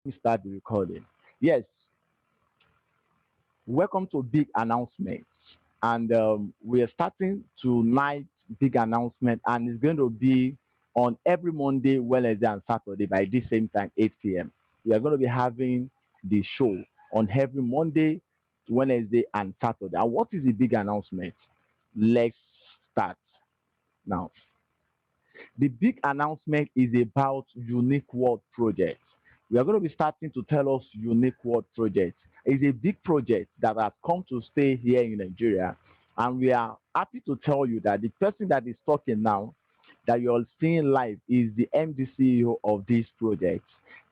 me start the recording. Yes, welcome to Big Announcement. And we are starting tonight big announcement, and it's going to be on every Monday, Wednesday, and Saturday by this same time, 8 p.m. We are going to be having the show on every Monday, Wednesday, and Saturday. And what is the big announcement? Let's start now. The big announcement is about Unique World Project. We are going to be starting to tell us Unique World Project. It's a big project that has come to stay here in Nigeria. And we are happy to tell you that the person that is talking now, that you're seeing live, is the MD CEO of this project,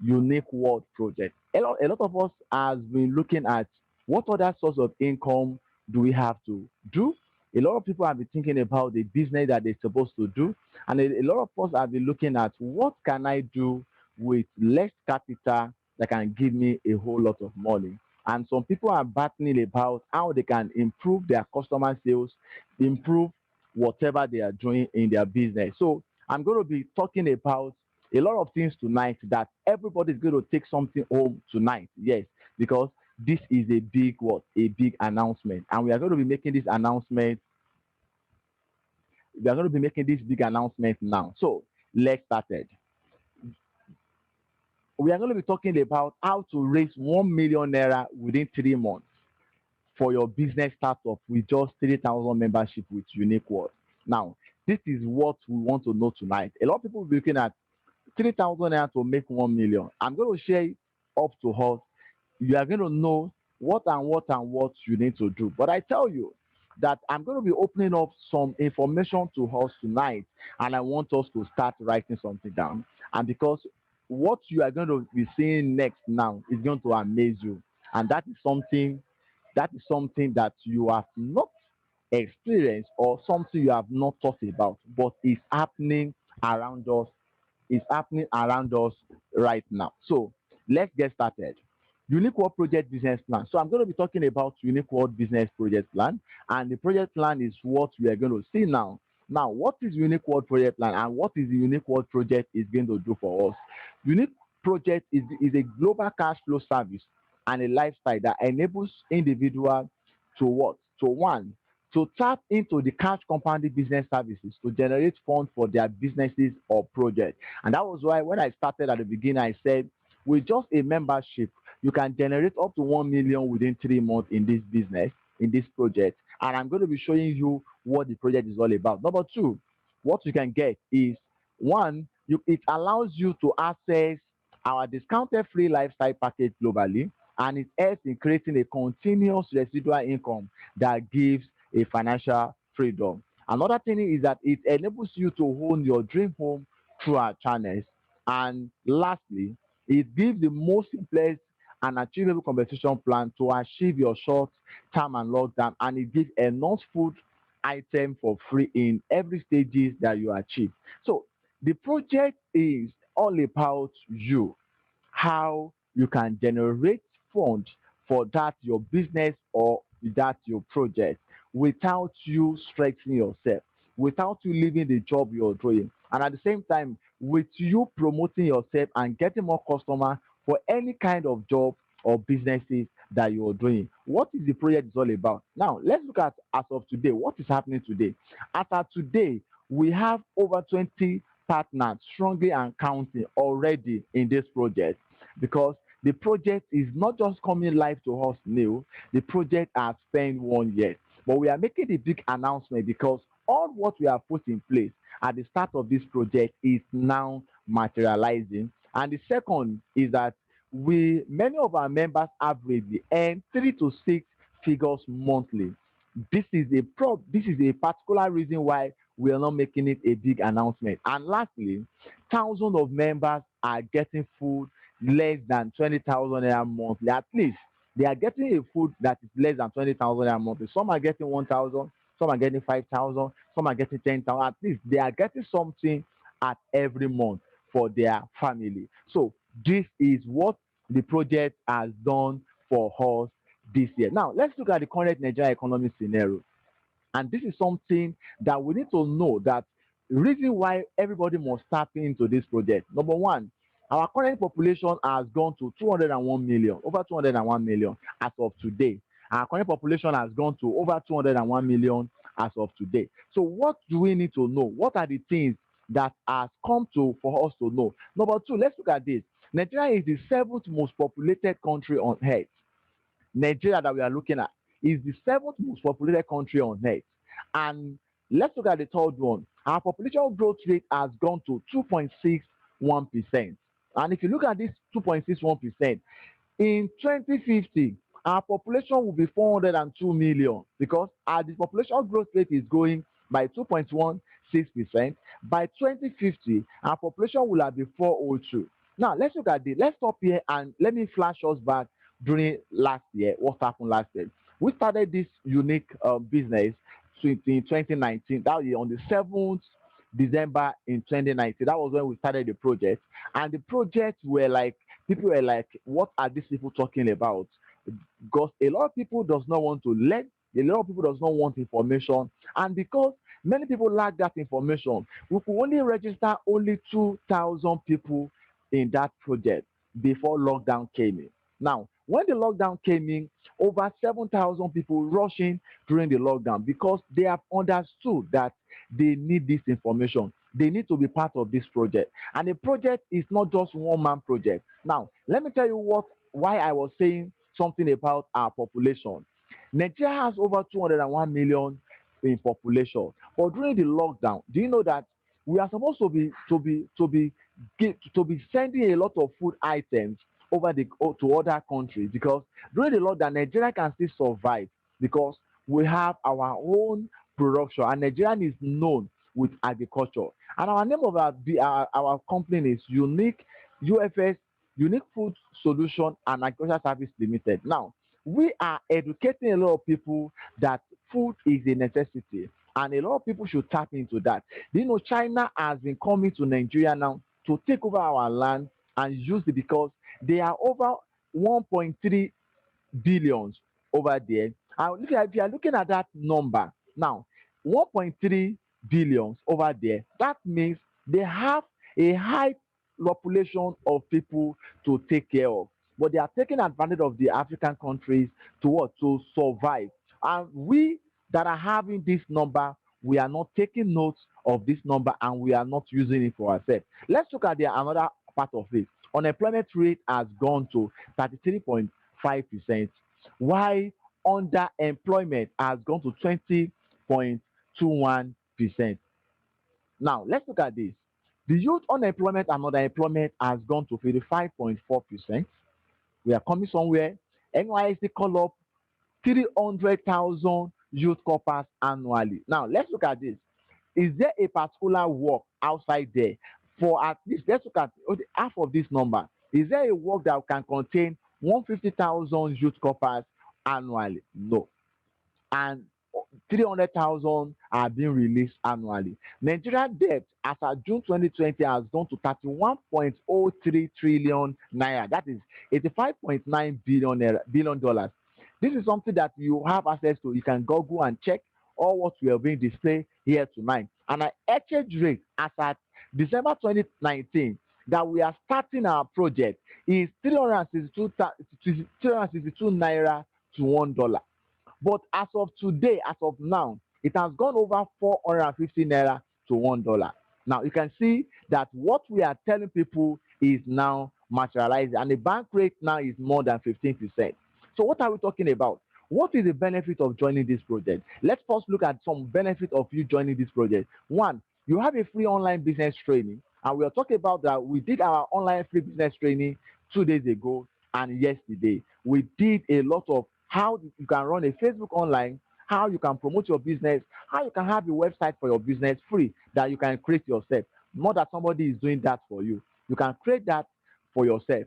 Unique World Project. A lot of us has been looking at what other source of income do we have to do. A lot of people have been thinking about the business that they're supposed to do, and a lot of us have been looking at what can I do with less capital that can give me a whole lot of money. And some people are battling about how they can improve their customer sales, improve whatever they are doing in their business. So I'm going to be talking about a lot of things tonight that everybody's going to take something home tonight. Yes, because this is a big what? A big announcement. And we are going to be making this announcement. We are going to be making this big announcement now. So let's start it. We are going to be talking about how to raise 1 million naira within 3 months for your business startup with just 3,000 membership with Unique World. Now, this is what we want to know tonight. A lot of people will be looking at 3,000 naira to make 1 million. I'm going to share it up to us. You are going to know what you need to do. But I tell you that I'm going to be opening up some information to us tonight, and I want us to start writing something down. And because what you are going to be seeing next now is going to amaze you, and that is something that you have not experienced or something you have not thought about, but is happening around us. Is happening around us right now. So let's get started. Unique World Project Business Plan. So I'm going to be talking about Unique World Business Project Plan, and the project plan is what we are going to see now. Now, what is Unique World Project Plan, and what is the Unique World Project is going to do for us? Unique Project is a global cash flow service and a lifestyle that enables individuals to what? To one, to tap into the cash compounding business services to generate funds for their businesses or projects. And that was why when I started at the beginning, I said with just a membership, you can generate up to 1 million within 3 months in this business, in this project. And I'm going to be showing you what the project is all about. Number two, what you can get is one, it allows you to access our discounted free lifestyle package globally, and it helps in creating a continuous residual income that gives a financial freedom. Another thing is that it enables you to own your dream home through our channels. And lastly, it gives the most simplest and achievable compensation plan to achieve your short term and long term, and it gives enough food item for free in every stages that you achieve. So the project is all about you, how you can generate funds for that your business or that your project without you stressing yourself, without you leaving the job you're doing, and at the same time with you promoting yourself and getting more customer for any kind of job or businesses that you're doing. What is the project is all about? Now let's look at as of today, what is happening today. As of today, we have over 20 partners strongly and counting already in this project, because the project is not just coming live to us new. The project has spent 1 year, but we are making the big announcement because all what we have put in place at the start of this project is now materializing. And the second is that we many of our members averagely earn 3 to 6 figures monthly. This is a particular reason why we are not making it a big announcement. And lastly, thousands of members are getting food less than 20,000 naira monthly. At least they are getting a food that is less than 20,000 naira monthly. Some are getting 1,000, some are getting 5,000, some are getting 10,000. At least they are getting something at every month for their family. So this is what the project has done for us this year. Now let's look at the current Nigerian economic scenario. And this is something that we need to know, that reason why everybody must tap into this project. Number one, Our current population has gone to 201 million, over 201 million as of today. Our current population has gone to over 201 million as of today. So what do we need to know? What are the things that has come to for us to know? Number two, let's look at this. Nigeria is the seventh most populated country on earth. Nigeria that we are looking at is the seventh most populated country on earth. And let's look at the third one. Our population growth rate has gone to 2.61%. And if you look at this 2.61%, in 2050, our population will be 402 million because the population growth rate is going by 2.16%. By 2050, our population will have been 402. Now, let's look at this. Let's stop here and let me flash us back during last year. What happened last year? We started this unique business in 2019. That was on the 7th December in 2019. That was when we started the project. And the project were like, people were like, what are these people talking about? Because a lot of people does not want to learn, a lot of people does not want information, and because many people lack that information, we could only register only 2,000 people in that project before lockdown came in. Now when the lockdown came in, over 7,000 people rush in during the lockdown because they have understood that they need this information, they need to be part of this project. And the project is not just one man project. Now let me tell you what why I was saying something about our population. Nigeria has over 201 million in population, but during the lockdown, do you know that we are supposed to be sending a lot of food items over the to other countries because during the lockdown, Nigeria can still survive because we have our own production, and Nigeria is known with agriculture. And our name of our company is Unique UFS Unique Food Solution and Agricultural Service Limited. Now, we are educating a lot of people that food is a necessity, and a lot of people should tap into that. Do you know China has been coming to Nigeria now to take over our land and use it because they are over 1.3 billions over there. And if you are looking at that number now, 1.3 billions over there, that means they have a high population of people to take care of. But they are taking advantage of the African countries to what? To survive. And we that are having this number, we are not taking notes of this number and we are not using it for ourselves. Let's look at the another part of it. Unemployment rate has gone to 33.5%, while underemployment has gone to 20.21%. Now, let's look at this. The youth unemployment and underemployment has gone to 55.4%. We are coming somewhere. NYSC call up 300,000 youth corpers annually. Now, let's look at this. Is there a particular work outside there for at least, let's look at half of this number? Is there a work that can contain 150,000 youth corpers annually? No. And 300,000 are being released annually. Nigeria debt as of June 2020 has gone to 31.03 trillion naira. That is 85.9 billion dollars. This is something that you have access to. You can Google and check all what we are being displayed here tonight. And our exchange rate as at December 2019 that we are starting our project is 362 naira to $1. But as of today, as of now, it has gone over 450 naira to $1. Now you can see that what we are telling people is now materialized, and the bank rate now is more than 15%. So what are we talking about? What is the benefit of joining this project? Let's first look at some benefit of you joining this project. One, you have a free online business training, and we are talking about that. We did our online free business training 2 days ago and yesterday. We did a lot of how you can run a Facebook online, how you can promote your business, how you can have a website for your business free that you can create yourself. Not that somebody is doing that for you. You can create that for yourself.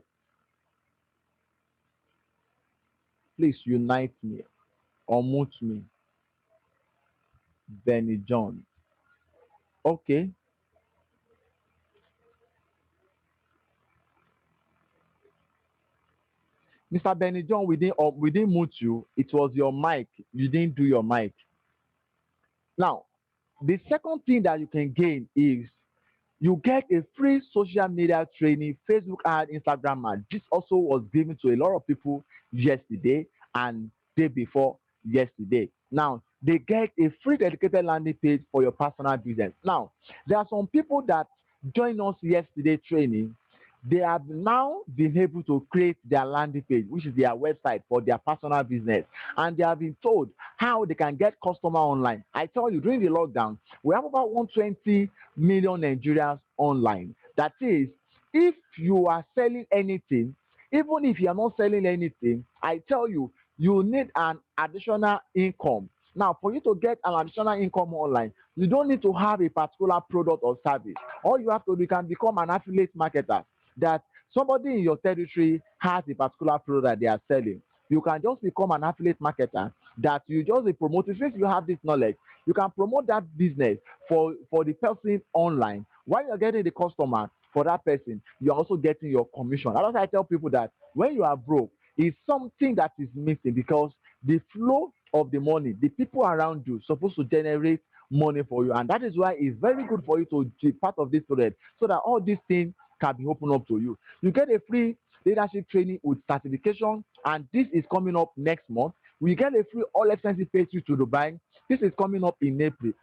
Please unite me or mute me. Benny John. Okay. Mr. Benny John, we didn't mute you. It was your mic. You didn't do your mic. Now, the second thing that you can gain is You get a free social media training, Facebook ad, Instagram ad. This also was given to a lot of people yesterday and day before yesterday. Now they get a free dedicated landing page for your personal business. Now there are some people that joined us yesterday training. They have now been able to create their landing page, which is their website for their personal business, and they have been told how they can get customer online. I tell you, during the lockdown, we have about 120 million Nigerians online. That is, if you are selling anything, even if you are not selling anything, I tell you, you need an additional income. Now, for you to get an additional income online, you don't need to have a particular product or service. All you have to do, you can become an affiliate marketer. That somebody in your territory has a particular product that they are selling. You can just become an affiliate marketer, that you just be promoting. Since you have this knowledge, you can promote that business for the person online. While you're getting the customer for that person, you're also getting your commission. That's why I tell people that when you are broke, it's something that is missing, because the flow of the money, the people around you supposed to generate money for you, and that is why it's very good for you to be part of this project, so that all these things can be opened up to you. You get a free leadership training with certification, and this is coming up next month. We get a free all expenses paid to Dubai. This is coming up in April.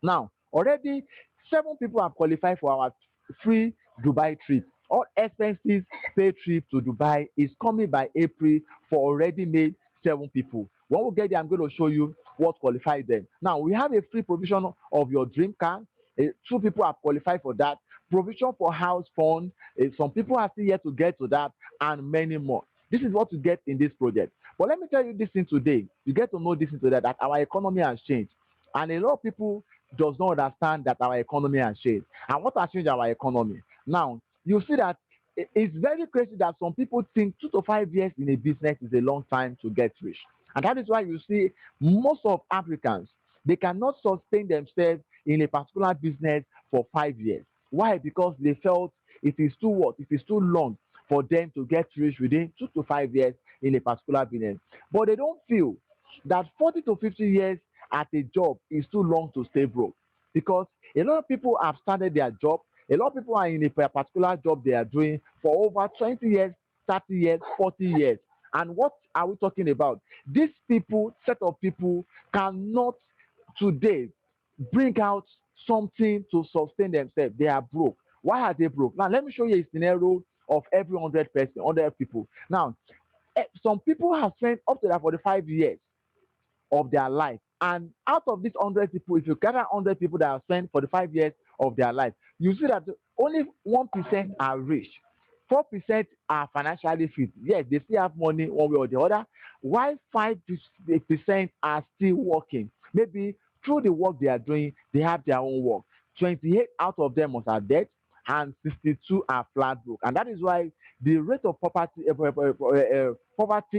Now, already 7 people have qualified for our free Dubai trip. All expenses paid trip to Dubai is coming by April for already made 7 people. When we get there, I'm going to show you what qualified them. Now, we have a free provision of your dream car. 2 people have qualified for that. Provision for house fund. Some people are still yet to get to that, and many more. This is what you get in this project. But let me tell you this thing today. You get to know this thing today, that our economy has changed. And a lot of people does not understand that our economy has changed. And what has changed our economy? Now, you see that it's very crazy that some people think 2 to 5 years in a business is a long time to get rich. And that is why you see most of Africans, they cannot sustain themselves in a particular business for 5 years. Why? Because they felt it is too what? It is too long for them to get rich within 2 to 5 years in a particular business. But they don't feel that 40 to 50 years at a job is too long to stay broke, because a lot of people have started their job. A lot of people are in a particular job they are doing for over 20 years, 30 years, 40 years. And what are we talking about? These people, set of people, cannot today bring out something to sustain themselves. They are broke. Why are they broke? Now, let me show you a scenario of every 100 people. Now, some people have spent up to that 45 years of their life. And out of these 100 people, if you gather 100 people that have spent 45 years of their life, you see that only 1% are rich. 4% are financially fit. Yes, they still have money one way or the other. While 5% are still working. Maybe through the work they are doing, they have their own work. 28 out of them must have debt, and 62 are flat broke. And that is why the rate of poverty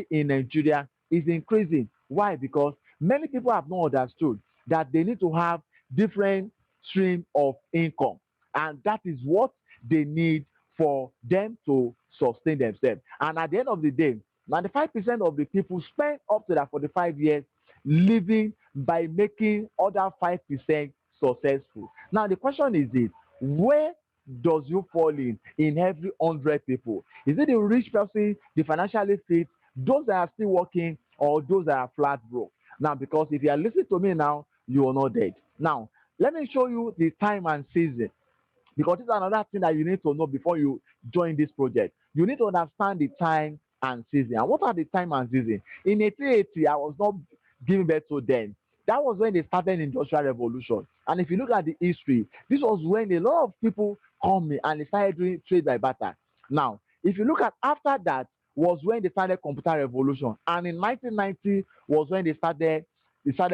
in Nigeria is increasing. Why? Because many people have not understood that they need to have different stream of income, and that is what they need for them to sustain themselves. And at the end of the day, 95% of the people spend up to that 45 years living by making other 5% successful. Now the question is this: where does you fall in every 100 people? Is it the rich person, the financially fit, those that are still working, or those that are flat broke? Now, because if you are listening to me now, you are not dead. Now, let me show you the time and season, because this is another thing that you need to know before you join this project. You need to understand the time and season. And what are the time and season? In 1880, I was not giving birth to then. That was when they started the industrial revolution. And if you look at the history, this was when a lot of people come in and they started doing trade by barter. Now, if you look at after that, was when they started computer revolution. And in 1990 was when they started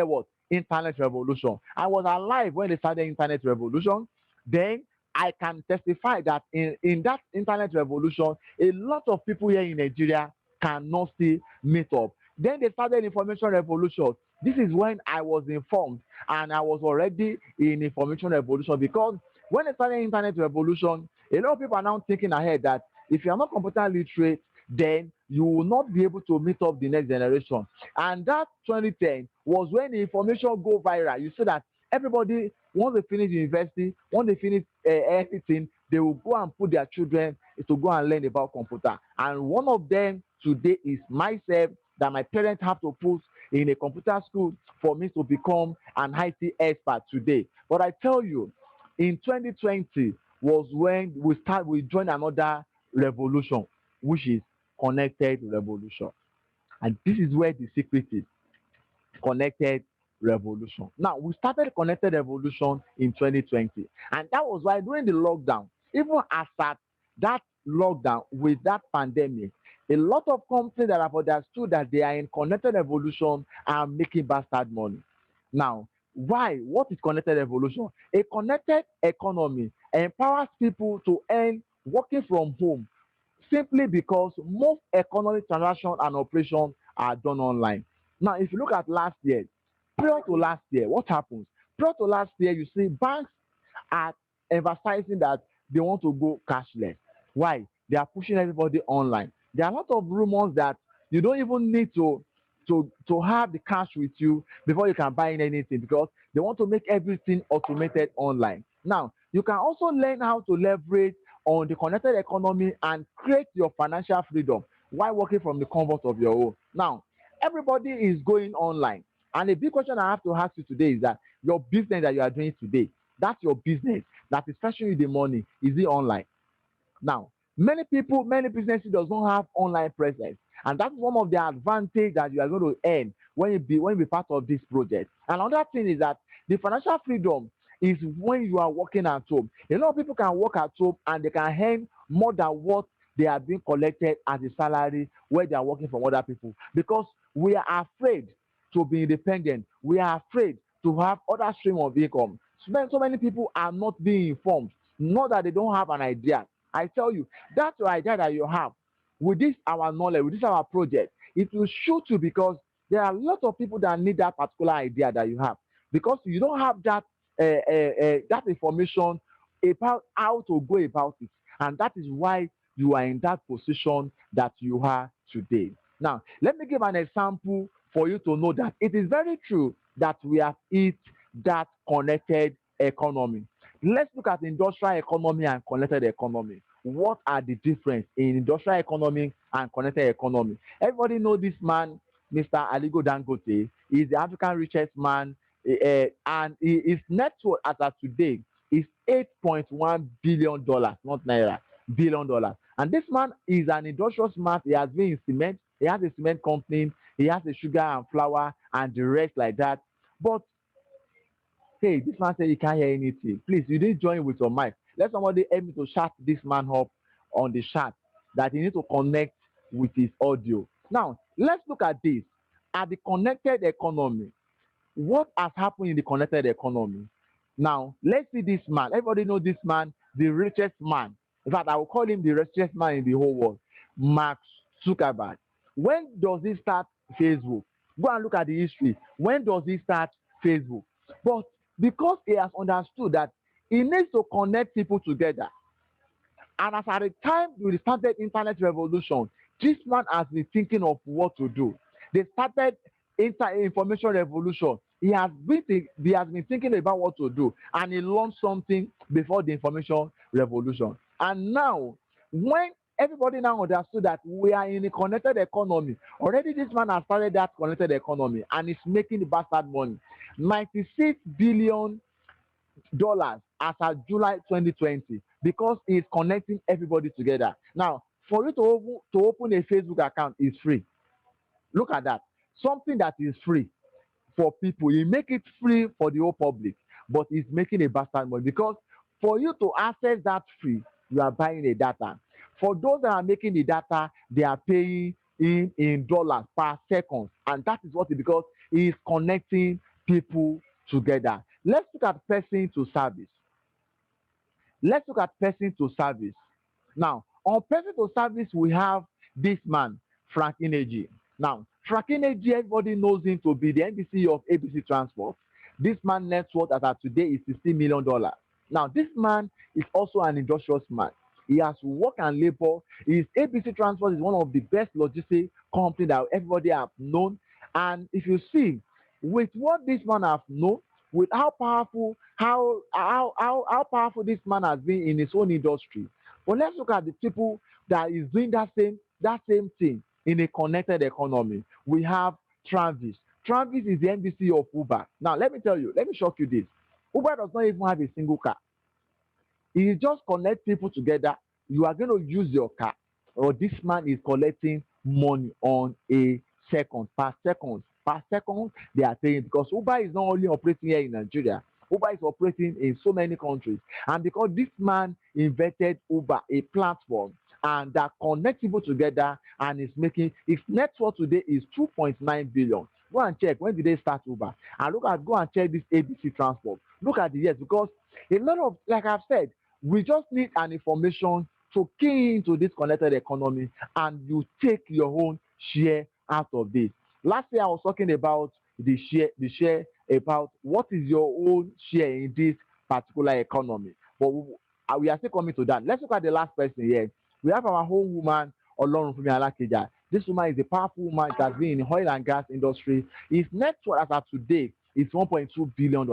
what? Internet revolution. I was alive when they started internet revolution. Then I can testify that in that internet revolution, a lot of people here in Nigeria cannot still meet up. Then they started information revolution. This is when I was informed, and I was already in information revolution, because when they started internet revolution, a lot of people are now thinking ahead that if you are not computer literate, then you will not be able to meet up the next generation. And that 2010 was when the information go viral. You see that everybody Once they finish university, once they finish everything, they will go and put their children to go and learn about computer. And one of them today is myself, that my parents have to put in a computer school for me to become an IT expert today. But I tell you, in 2020 was when we joined another revolution, which is connected revolution. And this is where the secret is: connected revolution. Now, we started connected revolution in 2020, and that was why during the lockdown, even as at that lockdown with that pandemic, a lot of companies that have understood that they are in connected revolution are making bastard money. Now, why? What is connected revolution? A connected economy empowers people to earn working from home, simply because most economic transactions and operations are done online. Now, if you look at last year, prior to last year, what happens? Prior to last year, you see banks are emphasizing that they want to go cashless. Why? They are pushing everybody online. There are a lot of rumors that you don't even need to have the cash with you before you can buy in anything, because they want to make everything automated online. Now, you can also learn how to leverage on the connected economy and create your financial freedom while working from the comfort of your home. Now, everybody is going online. And a big question I have to ask you today is that your business that you are doing today, that's your business that is fetching you the money, is it online? Now, many people, many businesses does not have online presence, and that's one of the advantage that you are going to earn when you be part of this project. And another thing is that the financial freedom is when you are working at home. A lot of people can work at home and they can earn more than what they are being collected as a salary where they are working from other people, because we are afraid to be independent. We are afraid to have other stream of income. So many people are not being informed, not that they don't have an idea. I tell you, that's your idea that you have. With this our knowledge, with this our project, it will shoot you, because there are a lot of people that need that particular idea that you have, because you don't have that information about how to go about it, and that is why you are in that position that you are today. Now, let me give an example for you to know that it is very true that we have hit that connected economy. Let's look at industrial economy and connected economy. What are the difference in industrial economy and connected economy? Everybody know this man, Mr. Aligo Dangote. He's the African richest man, and his net worth as of today is $8.1 billion, not naira, $1 billion. And this man is an industrial smart. He has been in cement. He has a cement company. He has a sugar and flour and the rest like that. But hey, this man said you can't hear anything. Please, you didn't join with your mic. Let somebody help me to shut this man up on the chat, that he need to connect with his audio. Now, let's look at this. At the connected economy, what has happened in the connected economy? Now, let's see this man. Everybody know this man, the richest man. In fact, I will call him the richest man in the whole world, Mark Zuckerberg. When does he start Facebook? Go and look at the history. When does he start Facebook? But because he has understood that he needs to connect people together, and as at the time we started internet revolution, this man has been thinking of what to do. They started information revolution. He has been thinking about what to do, and he launched something before the information revolution. And now, when everybody now understood that we are in a connected economy, already this man has started that connected economy and is making the bastard money. 96 billion dollars as of July 2020, because it's connecting everybody together. Now, for you to open a Facebook account is free. Look at that. Something that is free for people, you make it free for the whole public, but it's making a bastard money, because for you to access that free, you are buying a data. For those that are making the data, they are paying in dollars per second, and that is what it, because it is connecting people together. Let's look at person to service. Let's look at person to service. Now, on person to service, we have this man, Frank Energy. Now, Frank Energy, everybody knows him to be the NBC of ABC Transport. This man net worth as of today is $60 million. Now, this man is also an industrious man. He has work and labor. His ABC Transport is one of the best logistic company that everybody have known. And if you see, with what this man have known, with how powerful how powerful this man has been in his own industry. But let's look at the people that is doing that same thing in a connected economy. We have Travis. Travis is the NBC of Uber. Now let me tell you, let me shock you this. Uber does not even have a single car. He just connect people together. You are going to use your car, or this man is collecting money on a per second they are paying, because Uber is not only operating here in Nigeria. Uber is operating in so many countries, and because this man invented Uber, a platform, and that connects people together, and is making its net worth today is 2.9 billion. Go and check when did they start Uber, and go and check this ABC Transport. Look at the years, because a lot of, like I've said, we just need an information to key into this connected economy, and you take your own share out of this. Last year I was talking about the share about what is your own share in this particular economy. But we are still coming to that. Let's look at the last person here. We have our home woman, Olorunfumi Alakeja. This woman is a powerful woman. It has been in the oil and gas industry. His net worth as of today is $1.2 billion.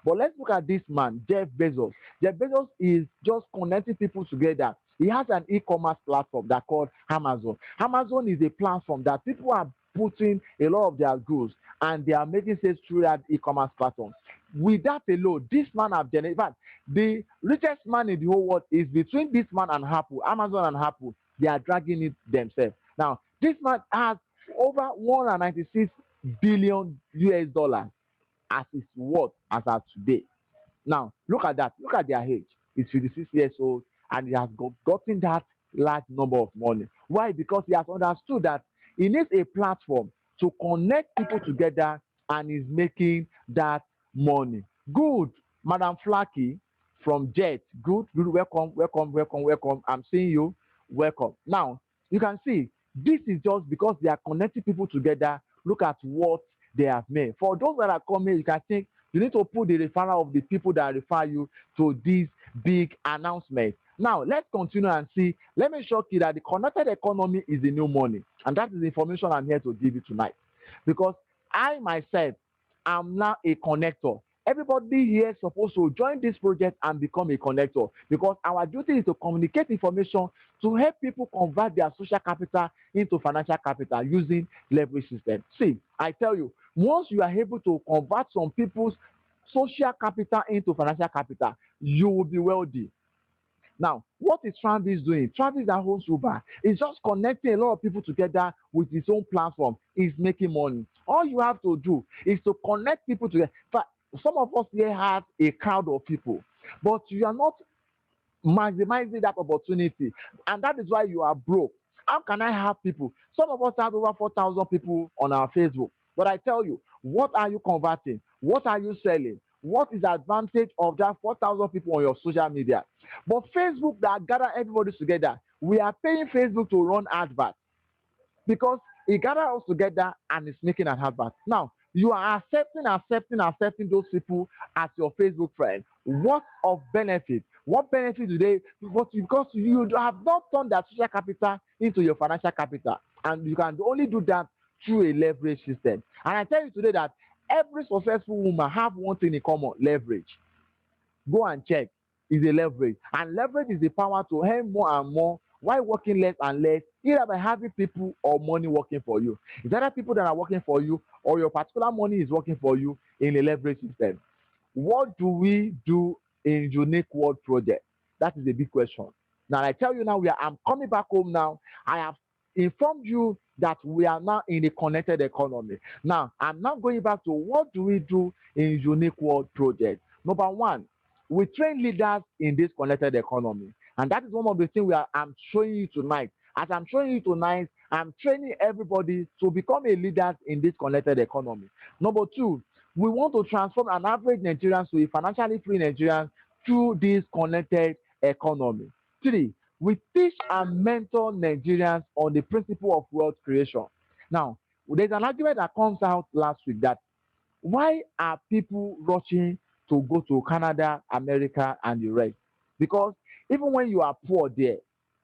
But let's look at this man, Jeff Bezos. Jeff Bezos is just connecting people together. He has an e-commerce platform that called Amazon. Amazon is a platform that people are putting a lot of their goods, and they are making sales through that e-commerce platform. With that alone, this man have generated. In fact, the richest man in the whole world is between this man and Apple, Amazon and Apple. They are dragging it themselves. Now, this man has over 196 billion US dollars as his worth as of today. Now, look at that. Look at their age. He's 56 years old, and he has gotten that large number of money. Why? Because he has understood that he needs a platform to connect people together, and is making that money. Good, Madam Flaky from Jet. Good, good. Welcome, welcome, welcome, welcome. I'm seeing you. Welcome. Now, you can see this is just because they are connecting people together. Look at what they have made. For those that are coming, you can think you need to put the referral of the people that refer you to this big announcement. Now, let's continue and see. Let me shock you that the connected economy is the new money. And that is the information I'm here to give you tonight. Because I myself am now a connector. Everybody here is supposed to join this project and become a connector, because our duty is to communicate information to help people convert their social capital into financial capital using leverage system. See, I tell you, once you are able to convert some people's social capital into financial capital, you will be wealthy. Now, what is Travis doing? Travis that owns Uber is just connecting a lot of people together with his own platform. He's making money. All you have to do is to connect people together. But some of us here have a crowd of people, but you are not maximizing that opportunity, and that is why you are broke. How can I have people? Some of us have over 4,000 people on our Facebook, but I tell you, what are you converting? What are you selling? What is the advantage of that 4,000 people on your social media? But Facebook that gather everybody together, we are paying Facebook to run adverts, because he gathered us together and is making an advert. Now, you are accepting those people as your Facebook friend. What of benefit? What benefit do they? What, because you have not turned that social capital into your financial capital, and you can only do that through a leverage system. And I tell you today that every successful woman have one thing in common: leverage. Go and check. Is a leverage, and leverage is the power to earn more and more while working less and less, either by having people or money working for you. It's either people that are working for you, or your particular money is working for you in a leverage system. What do we do in Unique World Project? That is a big question. Now I tell you now, I'm coming back home now. I have informed you that we are now in a connected economy. Now I'm now going back to what do we do in Unique World Project. Number one, we train leaders in this connected economy, and that is one of the things I'm showing you tonight. As I'm showing you tonight, I'm training everybody to become a leader in this connected economy. Number two, we want to transform an average Nigerian to a financially free Nigerian through this connected economy. Three, we teach and mentor Nigerians on the principle of wealth creation. Now, there's an argument that comes out last week that why are people rushing to go to Canada, America, and the rest? Because even when you are poor there,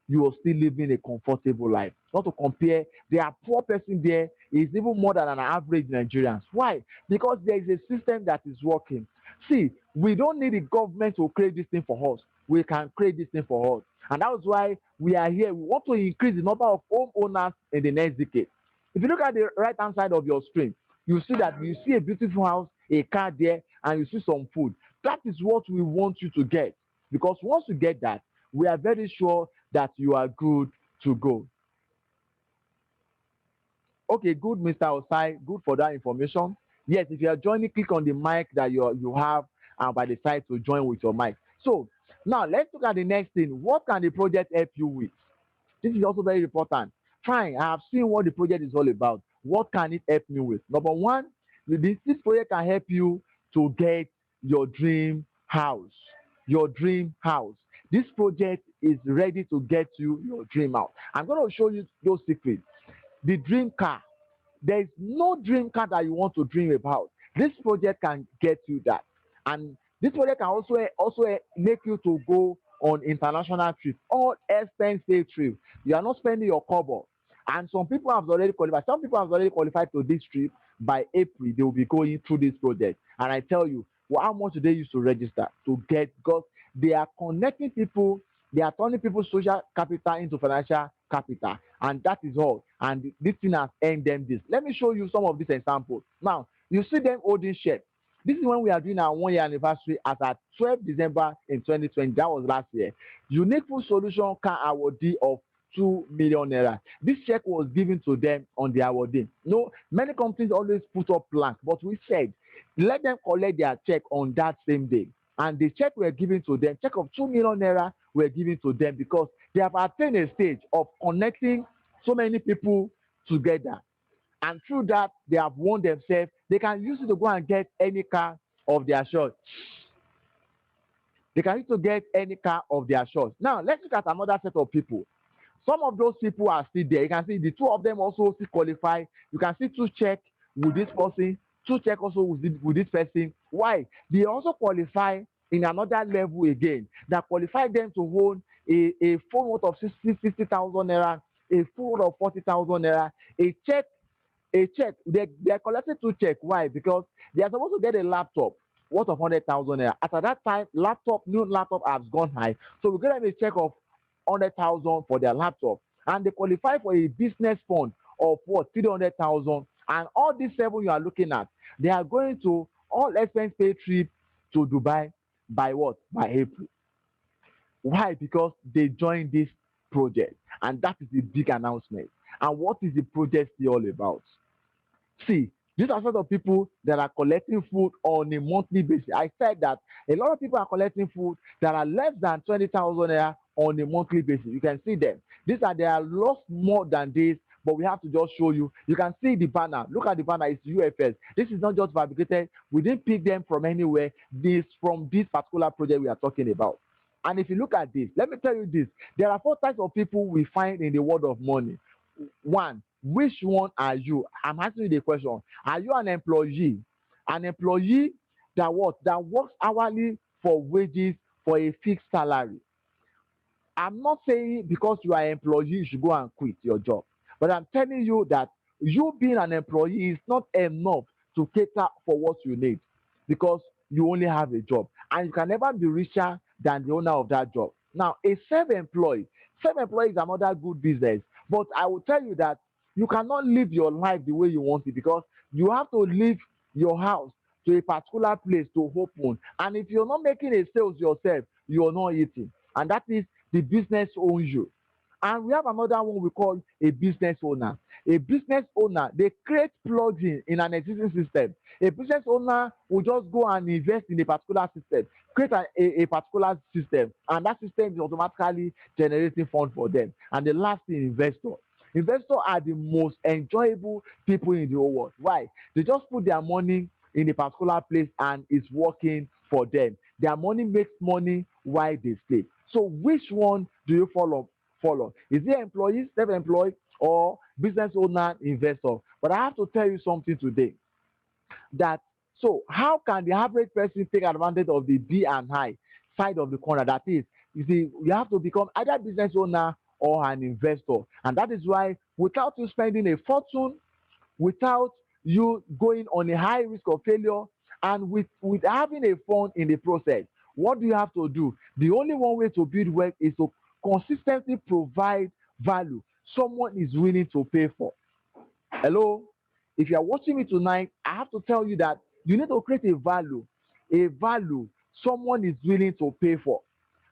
you are still living a comfortable life. Not to compare, their poor person there is even more than an average Nigerian. Why? Because there is a system that is working. See, we don't need the government to create this thing for us. We can create this thing for us. And that's why we are here. We want to increase the number of homeowners in the next decade. If you look at the right hand side of your screen, you see that you see a beautiful house, a car there, and you see some food. That is what we want you to get. Because once you get that, we are very sure that you are good to go. Okay, good, Mr. Osai. Good for that information. Yes, if you are joining, click on the mic that you have by the side to join with your mic. So now let's look at the next thing. What can the project help you with? This is also very important. Fine, I have seen what the project is all about. What can it help me with? Number one, this project can help you to get your dream house. Your dream house. This project is ready to get you your dream house. I'm going to show you those secrets. The dream car. There is no dream car that you want to dream about. This project can get you that. And this project can also make you to go on international trip, all expense paid trip. You are not spending your cover. And some people have already qualified. Some people have already qualified to this trip. By April, they will be going through this project. And I tell you, well, how much do they use to register to get? Because they are connecting people, they are turning people's social capital into financial capital, and that is all. And this thing has earned them this. Let me show you some of these examples. Now, you see them holding shares. This is when we are doing our 1 year anniversary as at 12 December in 2020. That was last year. Unique Food Solution car awardee of 2 million naira. This check was given to them on the awardee. No, many companies always put up blank, but we said let them collect their check on that same day. And the check were given to them, check of 2 million naira were given to them because they have attained a stage of connecting so many people together. And through that, they have won themselves. They can use it to go and get any car of their choice. They can use to get any car of their choice. Now, let's look at another set of people. Some of those people are still there. You can see the two of them also still qualify. You can see two check with this person, two check also with this person. Why? They also qualify in another level again that qualify them to own a phone worth of 60,000 naira, a phone of 40,000 naira, a check they are collecting two check. Why? Because they are supposed to get a laptop worth of 100,000 naira. At that time, new laptop has gone high, so we get them a check of 100,000 for their laptop, and they qualify for a business fund of what 300,000. And all these seven you are looking at, they are going to all expense paid trip to Dubai by what? By April. Why? Because they joined this project, and that is a big announcement. And what is the project still all about? See, these are sort of people that are collecting food on a monthly basis. I said that a lot of people are collecting food that are less than 20,000 naira on a monthly basis. You can see them. These are They are lost more than this, but we have to just show you. You can see the banner. Look at the banner. It's UFS. This is not just fabricated. We didn't pick them from anywhere. This from this particular project we are talking about. And if you look at this, let me tell you this: there are four types of people we find in the world of money. One, which one are you? I'm asking you the question. Are you an employee? An employee that what? That works hourly for wages for a fixed salary. I'm not saying because you are an employee you should go and quit your job, but I'm telling you that you being an employee is not enough to cater for what you need because you only have a job and you can never be richer than the owner of that job. Now, a self-employed is another good business, but I will tell you that you cannot live your life the way you want it because you have to leave your house to a particular place to open. And if you're not making a sales yourself, you're not eating. And that is the business owns you. And we have another one we call a business owner. A business owner, they create plugin in an existing system. A business owner will just go and invest in a particular system, create a particular system, and that system is automatically generating funds for them. And the last thing, investor. Investors are the most enjoyable people in the whole world. Why? They just put their money in a particular place and it's working for them. Their money makes money while they sleep. So which one do you follow? Is it employee, self-employed, or business owner, investor? But I have to tell you something today that so how can the average person take advantage of the B and I side of the corner? That is, you see, you have to become either business owner or an investor. And that is why without you spending a fortune, without you going on a high risk of failure, And with having a fun in the process, what do you have to do? The only one way to build wealth is to consistently provide value someone is willing to pay for. Hello, if you are watching me tonight, I have to tell you that you need to create a value someone is willing to pay for.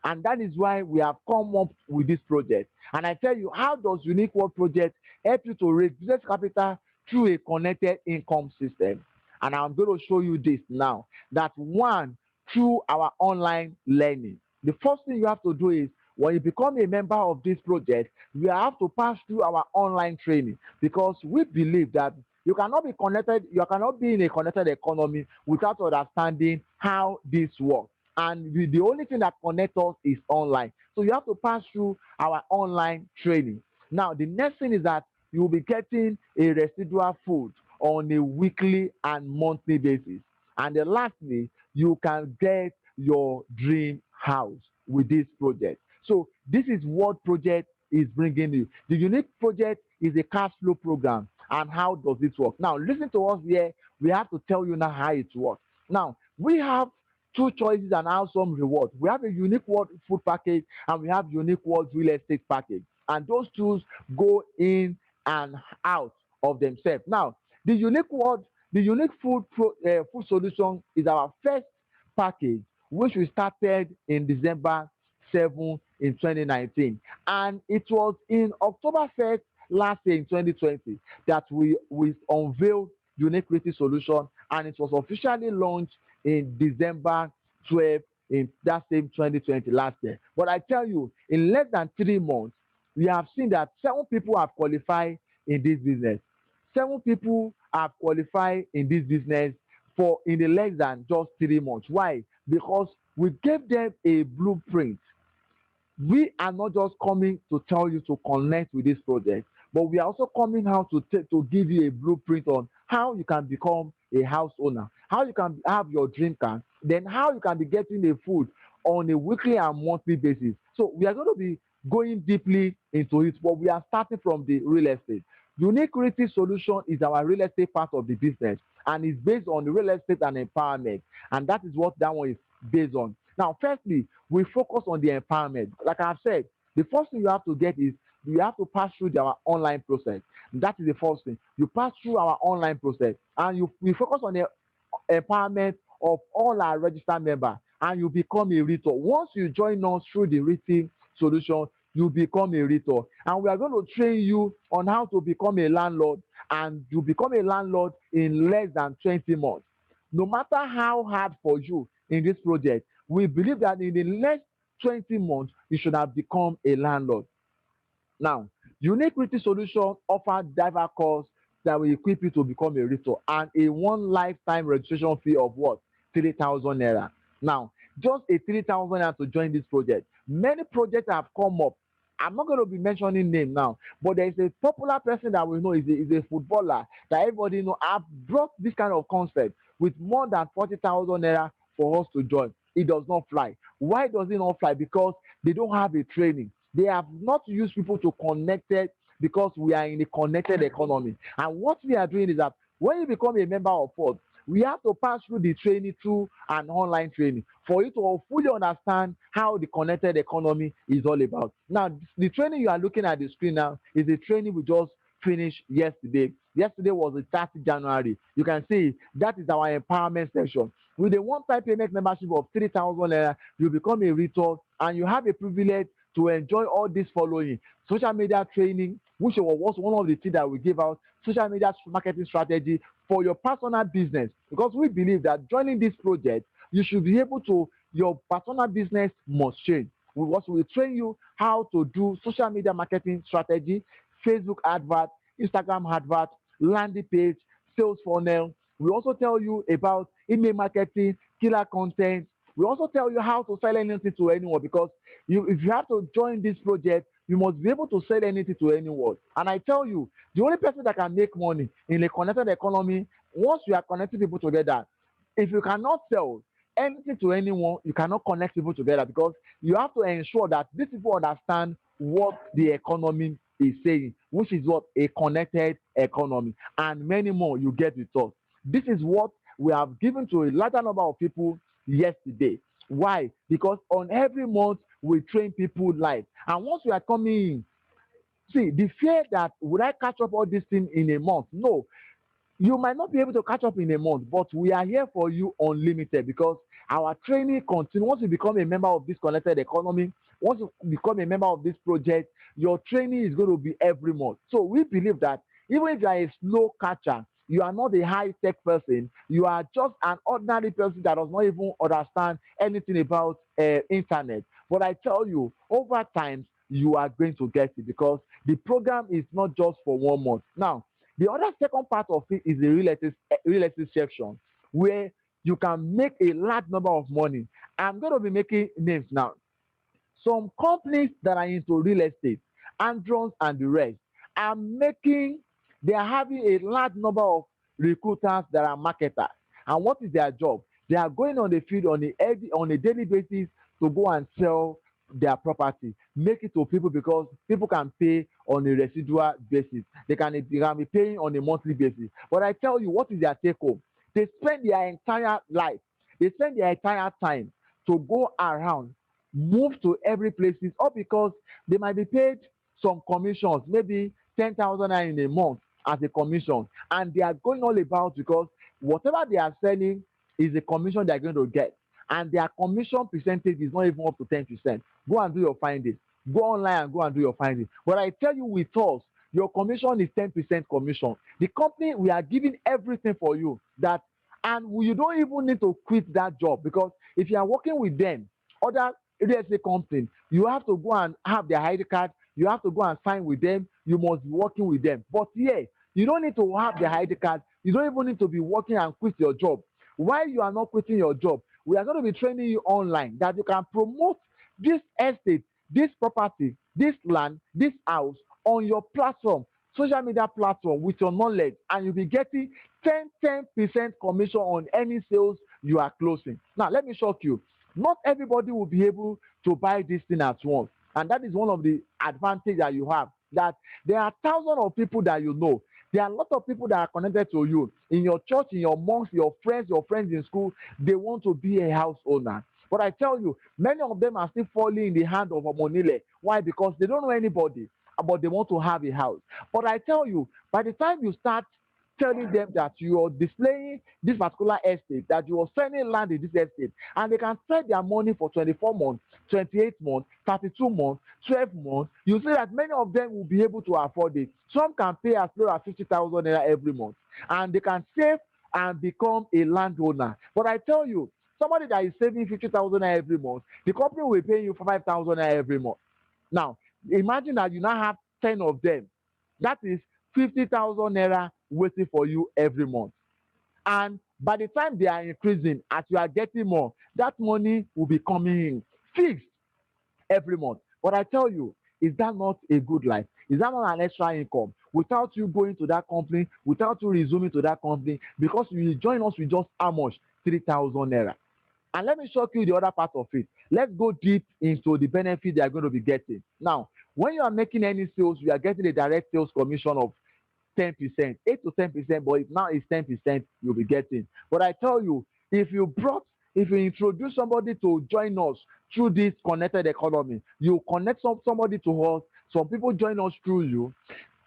And that is why we have come up with this project. And I tell you, how does Unique World Project help you to raise business capital through a connected income system? And I'm going to show you this now. That one, through our online learning. The first thing you have to do is when you become a member of this project, you have to pass through our online training because we believe that you cannot be in a connected economy without understanding how this works. And the only thing that connects us is online. So you have to pass through our online training. Now, the next thing is that you will be getting a residual food on a weekly and monthly basis. And then lastly, you can get your dream house with this project. So this is what project is bringing you. The unique project is a cash flow program. And how does it work? Now, listen to us here. We have to tell you now how it works. Now, we have two choices and some reward. We have a unique world food package and we have unique world real estate package. And those two go in and out of themselves. Now, the unique world, the unique food solution is our first package, which we started in December 7 in 2019. And it was in October 1st last year in 2020 that we unveiled unique creative solution and it was officially launched in December 12 in that same 2020 last year. But I tell you, in less than 3 months, we have seen that 7 people have qualified in this business. 7 people have qualified in this business for in the less than just 3 months. Why? Because we gave them a blueprint. We are not just coming to tell you to connect with this project, but we are also coming out to give you a blueprint on how you can become a house owner, how you can have your dream car, then how you can be getting the food on a weekly and monthly basis. So we are going to be going deeply into it, but we are starting from the real estate. Unique Creative Solution is our real estate part of the business and is based on the real estate and empowerment. And that is what that one is based on. Now, firstly, we focus on the empowerment. Like I've said, the first thing you have to get is you have to pass through our online process. That is the first thing. You pass through our online process and we focus on the empowerment of all our registered members and you become a realtor. Once you join us through the written solution, you become a realtor. And we are going to train you on how to become a landlord and you become a landlord in less than 20 months. No matter how hard for you in this project, we believe that in the next 20 months, you should have become a landlord. Now, Unique Realty Solution offer diverse course that will equip you to become a realtor and a one lifetime registration fee of what? 3,000 naira. Now, just a 3,000 naira to join this project. Many projects have come up. I'm not going to be mentioning name now, but there is a popular person that we know is a footballer that everybody know. I've brought this kind of concept with more than 40,000 naira for us to join. It does not fly. Why does it not fly? Because they don't have a training. They have not used people to connect it because we are in a connected economy. And what we are doing is that when you become a member of us, we have to pass through the training through an online training for you to fully understand how the connected economy is all about. Now, the training you are looking at the screen now is the training we just finished yesterday. Yesterday was the 30th January. You can see that is our empowerment session. With a one-time payment membership of 3,000 naira, you become a realtor and you have a privilege to enjoy all this following social media training, which was one of the things that we give out, social media marketing strategy for your personal business. Because we believe that joining this project, you should be able to, your personal business must change. We also will train you how to do social media marketing strategy, Facebook advert, Instagram advert, landing page, sales funnel. We also tell you about email marketing, killer content. We also tell you how to sell anything to anyone because if you have to join this project, you must be able to sell anything to anyone. And I tell you, the only person that can make money in a connected economy, once you are connecting people together, if you cannot sell anything to anyone, you cannot connect people together because you have to ensure that these people understand what the economy is saying, which is what a connected economy, and many more you get with us. This is what we have given to a larger number of people yesterday. Why? Because on every month we train people live, and once we are coming in, see the fear that would I catch up all this thing in a month? No, you might not be able to catch up in a month, but we are here for you unlimited because our training continues. Once you become a member of this connected economy, once you become a member of this project, your training is going to be every month. So we believe that even if you are a slow catcher, you are not a high tech person, you are just an ordinary person that does not even understand anything about internet. But I tell you, over time, you are going to get it because the program is not just for 1 month. Now, the other second part of it is the real estate section where you can make a large number of money. I'm going to be making names now. Some companies that are into real estate, Androns and the rest, are making, they are having a large number of recruiters that are marketers. And what is their job? They are going on the field on a daily basis to go and sell their property, make it to people because people can pay on a residual basis. They can be paying on a monthly basis. But I tell you, what is their take home? They spend their entire life, they spend their entire time to go around, move to every places, all because they might be paid some commissions, maybe 10,000 naira in a month as a commission, and they are going all about because whatever they are selling is the commission they are going to get, and their commission percentage is not even up to 10%. Go and do your findings. Go online and go and do your findings. But I tell you, with us, your commission is 10% commission. The company, we are giving everything for you that, and you don't even need to quit that job because if you are working with them, other real estate company, you have to go and have their ID card, you have to go and sign with them, you must be working with them. But yeah, you don't need to have their ID card, you don't even need to be working and quit your job. While you are not quitting your job, we are going to be training you online that you can promote this estate, this property, this land, this house on your platform, social media platform with your knowledge, and you'll be getting 10% commission on any sales you are closing. Now, let me shock you. Not everybody will be able to buy this thing at once. And that is one of the advantage that you have. That there are thousands of people that you know. There are a lot of people that are connected to you in your church, in your monks, your friends in school. They want to be a house owner. But I tell you, many of them are still falling in the hand of Omonile. Why? Because they don't know anybody, but they want to have a house. But I tell you, by the time you start telling them that you are displaying this particular estate, that you are selling land in this estate, and they can spread their money for 24 months, 28 months, 32 months, 12 months, you see that many of them will be able to afford it. Some can pay as low as 50,000 naira every month, and they can save and become a landowner. But I tell you, somebody that is saving 50,000 naira every month, the company will pay you 5,000 naira every month. Now, imagine that you now have 10 of them. That is 50,000 naira waiting for you every month. And by the time they are increasing, as you are getting more, that money will be coming in fixed every month. But I tell you, is that not a good life? Is that not an extra income? Without you going to that company, without you resuming to that company, because you join us with just how much? 3,000 naira. And let me show you the other part of it. Let's go deep into the benefit they are going to be getting. Now, when you are making any sales, you are getting a direct sales commission of 10%, 8 to 10%, but if now it's 10%, you'll be getting. But I tell you, if you introduce somebody to join us through this connected economy, you connect somebody to us, some people join us through you.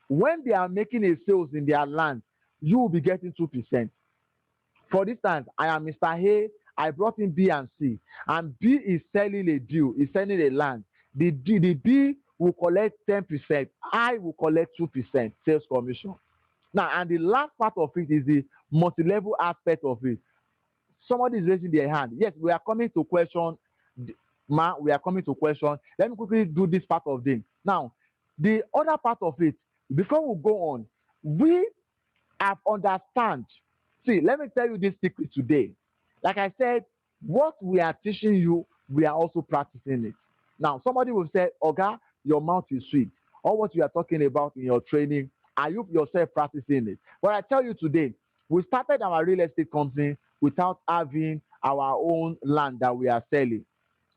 When they are making a sales in their land, you will be getting 2%. For instance, I am Mr. A. I brought in B and C, and B is selling a deal, is selling a land. The B will collect 10%, I will collect 2% sales commission. Now, and the last part of it is the multi-level aspect of it. Somebody is raising their hand. Yes, we are coming to question, ma. We are coming to question. Let me quickly do this part of them. Now, the other part of it. Before we go on, we have understand. See, let me tell you this secret today. Like I said, what we are teaching you, we are also practicing it. Now, somebody will say, Oga, your mouth is sweet. All what you are talking about in your training, are you yourself practicing it? But I tell you today, we started our real estate company without having our own land that we are selling.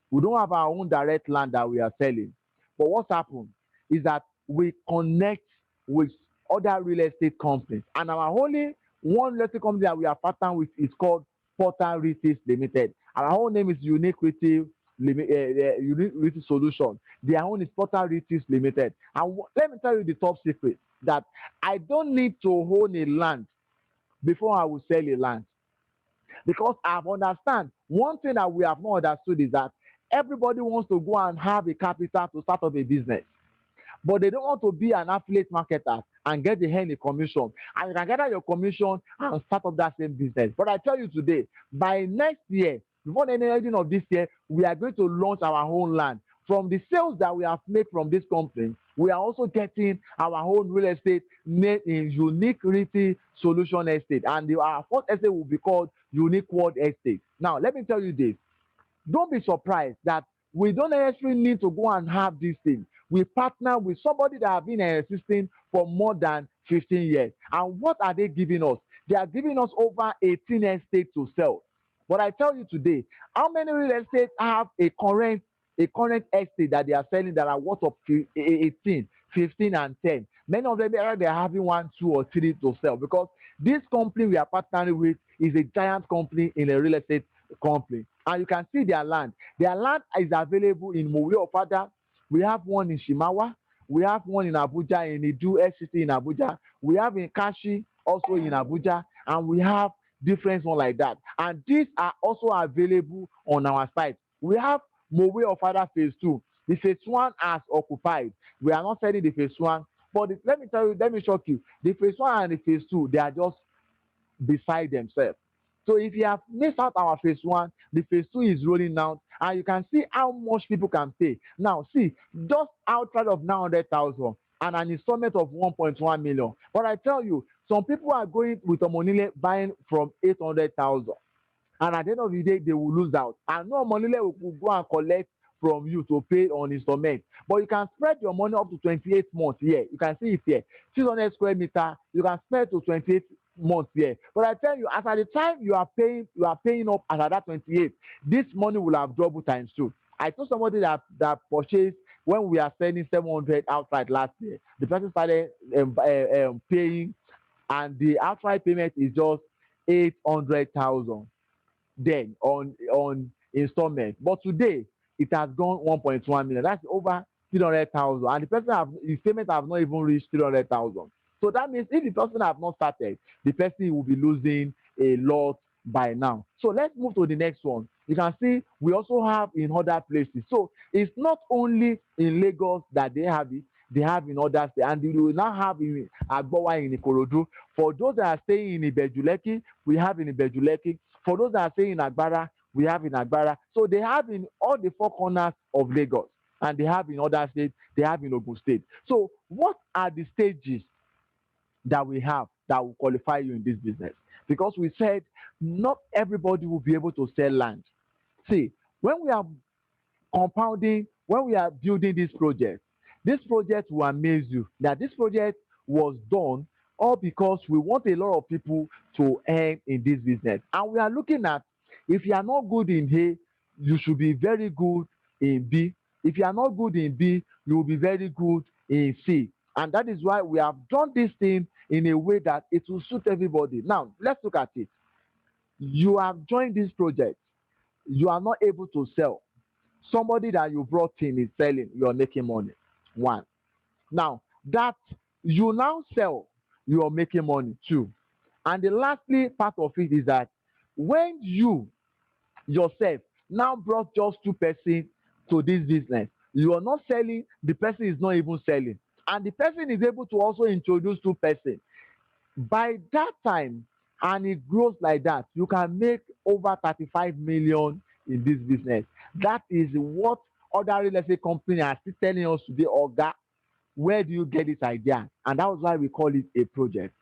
We don't have our own direct land that we are selling. But what's happened is that we connect with other real estate companies, and our only One real estate company that we are partnering with is called Portal Realties Limited. Our whole name is Unique Realty Unique Realty Solution. Their own is Portal Realties Limited. And let me tell you the top secret that I don't need to own a land before I will sell a land, because I've understand one thing that we have not understood is that everybody wants to go and have a capital to start up a business, but they don't want to be an affiliate marketer and get the hand in commission. And you can gather your commission and start up that same business. But I tell you today, by next year, before the ending of this year, we are going to launch our own land. From the sales that we have made from this company, we are also getting our own real estate made in Unique Realty Solution Estate. And our first estate will be called Unique World Estate. Now, let me tell you this, don't be surprised that we don't necessarily need to go and have this thing. We partner with somebody that have been existing for more than 15 years. And what are they giving us? They are giving us over 18 estates to sell. But I tell you today, how many real estate have a current estate that they are selling that are worth of 18, 15, and 10? Many of them they are having one, two, or three to sell, because this company we are partnering with is a giant company in a real estate company. And you can see their land. Their land is available in Mowe Ofada. We have one in Shimawa. We have one in Abuja, in Idu SCT in Abuja. We have in Kashi, also in Abuja. And we have different ones like that. And these are also available on our site. We have Mowe Ofada Phase 2. The Phase 1 has occupied. We are not selling the Phase 1. But let me tell you, let me shock you. The Phase 1 and the Phase 2, they are just beside themselves. So if you have missed out our phase one, the phase two is rolling out, and you can see how much people can pay. Now, see, just outside of 900,000 and an installment of 1.1 million. But I tell you, some people are going with a money buying from 800,000, and at the end of the day they will lose out, and no money will go and collect from you to pay on installment. But you can spread your money up to 28 months here. You can see it here, 600 square meter, you can spread to 28 months here. But I tell you, as at the time you are paying up as at that 28, this money will have doubled times two. I told somebody that purchased when we are selling 700 outright last year. The person started paying, and the outright payment is just 800,000 then on installment. But today it has gone 1.1 million. That's over 300,000, and the person have his payment have not even reached 300,000. So that means if the person have not started, the person will be losing a lot by now. So let's move to the next one. You can see we also have in other places. So it's not only in Lagos that they have it, they have in other states, and we will now have in Agbowa in Ikorodu. For those that are staying in Ibejuleki, we have in Ibejuleki. For those that are staying in Agbara, we have in Agbara. So they have in all the four corners of Lagos, and they have in other states, they have in Ogun State. So what are the stages that we have that will qualify you in this business? Because we said not everybody will be able to sell land. See, when we are compounding, when we are building this project will amaze you that this project was done all because we want a lot of people to earn in this business. And we are looking at, if you are not good in A, you should be very good in B. If you are not good in B, you will be very good in C. And that is why we have done this thing in a way that it will suit everybody. Now, let's look at it. You have joined this project, you are not able to sell. Somebody that you brought in is selling, you're making money. One. Now, that you now sell, you're making money. Two. And the lastly part of it is that when you yourself now brought just two persons to this business, you are not selling, the person is not even selling, and the person is able to also introduce two persons. By that time, and it grows like that, you can make over 35 million in this business. That is what other real estate companies are still telling us today, Oga, where do you get this idea? And that was why we call it a project.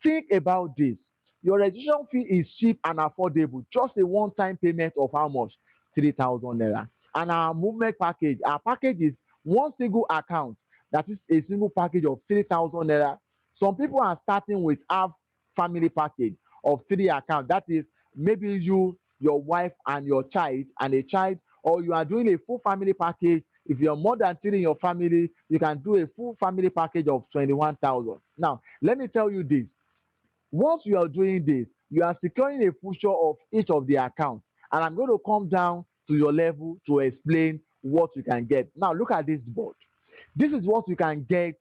Think about this. Your registration fee is cheap and affordable. Just a one-time payment of how much? 3,000 naira. And our movement package, our package is one single account. That is a single package of 3,000 naira. Some people are starting with half family package of three accounts. That is maybe you, your wife, and your child, and a child, or you are doing a full family package. If you're more than three in your family, you can do a full family package of 21,000. Now, let me tell you this, Once you are doing this, you are securing a future of each of the accounts, and I'm going to come down to your level to explain what you can get. Now look at this board. This is what you can get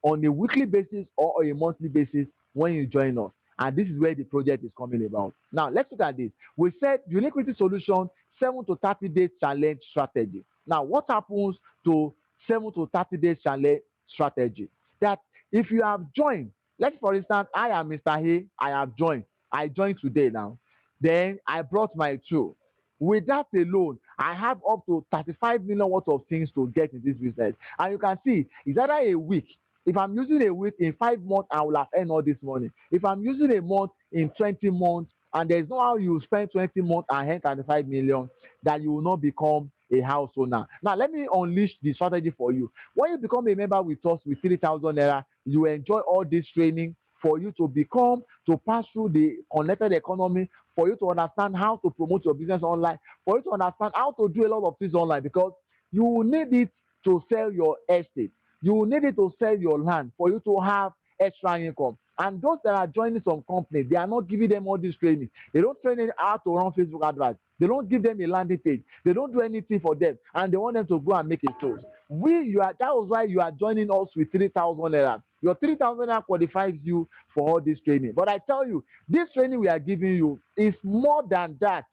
on a weekly basis or a monthly basis when you join us. And this is where the project is coming about. Now, let's look at this. We said Uniquity Solution 7 to 30 days challenge strategy. Now, what happens to 7 to 30 days challenge strategy? That if you have joined, let's for instance, I am Mr. A, I have joined. I joined today now. Then I brought my tool. With that alone, I have up to 35 million worth of things to get in this business. And you can see it's either a week. If I'm using a week in 5 months, I will have earned all this money. If I'm using a month in 20 months, and there's no how you spend 20 months and earn 35 million, that you will not become a house owner. Now, let me unleash the strategy for you. When you become a member with us with 3,000 naira, you enjoy all this training for you to become, to pass through the connected economy, for you to understand how to promote your business online, for you to understand how to do a lot of things online, because you will need it to sell your estate. You will need it to sell your land for you to have extra income. And those that are joining some company, they are not giving them all this training. They don't train them how to run Facebook adverts. They don't give them a landing page. They don't do anything for them, and they want them to go and make a sales. That was why you are joining us with 3,000 naira. Your 3,000 naira qualifies you for all this training. But I tell you, this training we are giving you is more than that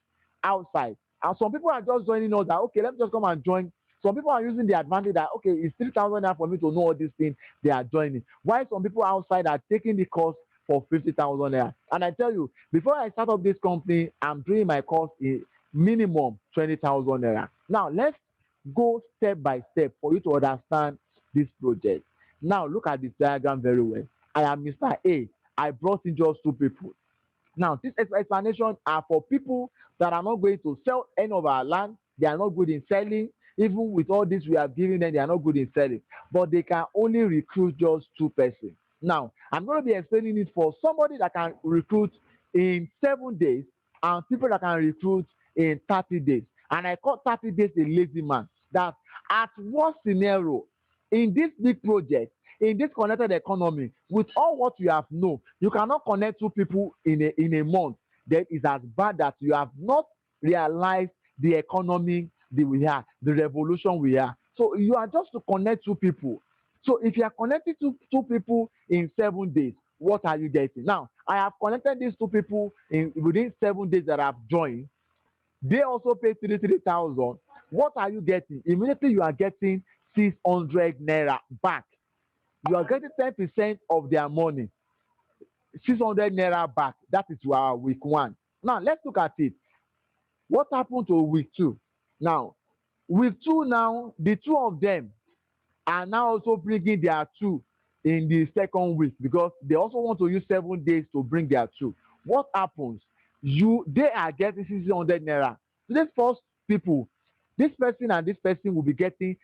outside. And some people are just joining us that, okay, let me just come and join. Some people are using the advantage that, okay, it's 3,000 naira for me to know all these things, they are joining. Why some people outside are taking the course for 50,000 naira? And I tell you, before I start up this company, I'm doing my course in minimum 20,000 naira. Now let's go step by step for you to understand this project. Now look at this diagram very well. I am Mr. A. I brought in just two people. Now, this explanation are for people that are not going to sell any of our land. They are not good in selling. Even with all this we have given them, they are not good in selling. But they can only recruit just two persons. Now, I'm going to be explaining it for somebody that can recruit in 7 days and people that can recruit in 30 days. And I call 30 days a lazy man. That at worst scenario, in this big project, in this connected economy, with all what you have known, you cannot connect two people in a month. That is as bad that you have not realized the economy that we are, the revolution we are. So you are just to connect two people. So if you are connecting two people in 7 days, what are you getting? Now, I have connected these two people in within 7 days that I've joined. They also pay 3,000. What are you getting? Immediately you are getting 600 naira back. You are getting 10% of their money, 600 naira back. That is our week one. Now let's look at it. What happened to week two? Now, week two, now the two of them are now also bringing their two in the second week, because they also want to use 7 days to bring their two. What happens? They are getting 600 naira. So these first people, this person and this person will be getting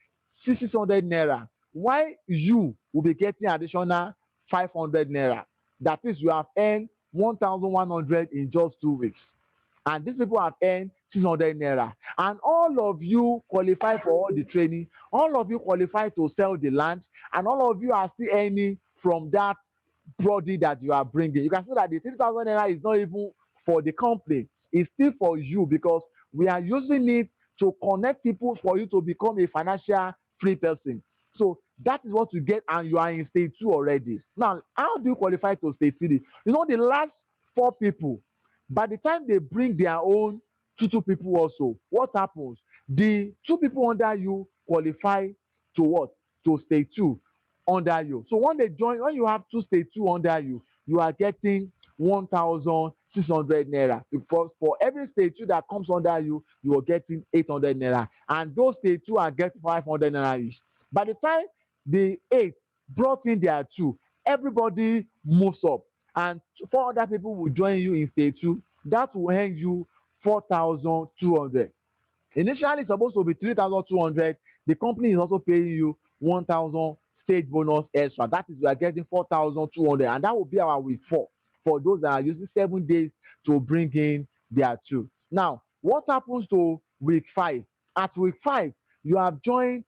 600 naira. Why you will be getting additional 500 naira? That is, you have earned 1,100 in just 2 weeks, and these people have earned 600 naira, and all of you qualify for all the training, all of you qualify to sell the land, and all of you are still earning from that body that you are bringing. You can see that the 3,000 naira is not even for the company, it's still for you, because we are using it to connect people for you to become a financial free person. So that is what you get, and you are in stage two already. Now, how do you qualify to stage three? You know, the last four people, by the time they bring their own two people also, what happens? The two people under you qualify to what? To stage two under you. So when they join, when you have two stage two under you, you are getting 1,600 naira. Because for every stage two that comes under you, you are getting 800 naira. And those stage two are getting 500 naira each. By the time the eight brought in their two, everybody moves up, and four other people will join you in stage two. That will earn you 4,200. Initially, it's supposed to be 3,200. The company is also paying you 1,000 stage bonus extra. That is, you are getting 4,200, and that will be our week four for those that are using 7 days to bring in their two. Now, what happens to week five? At week five, you have joined,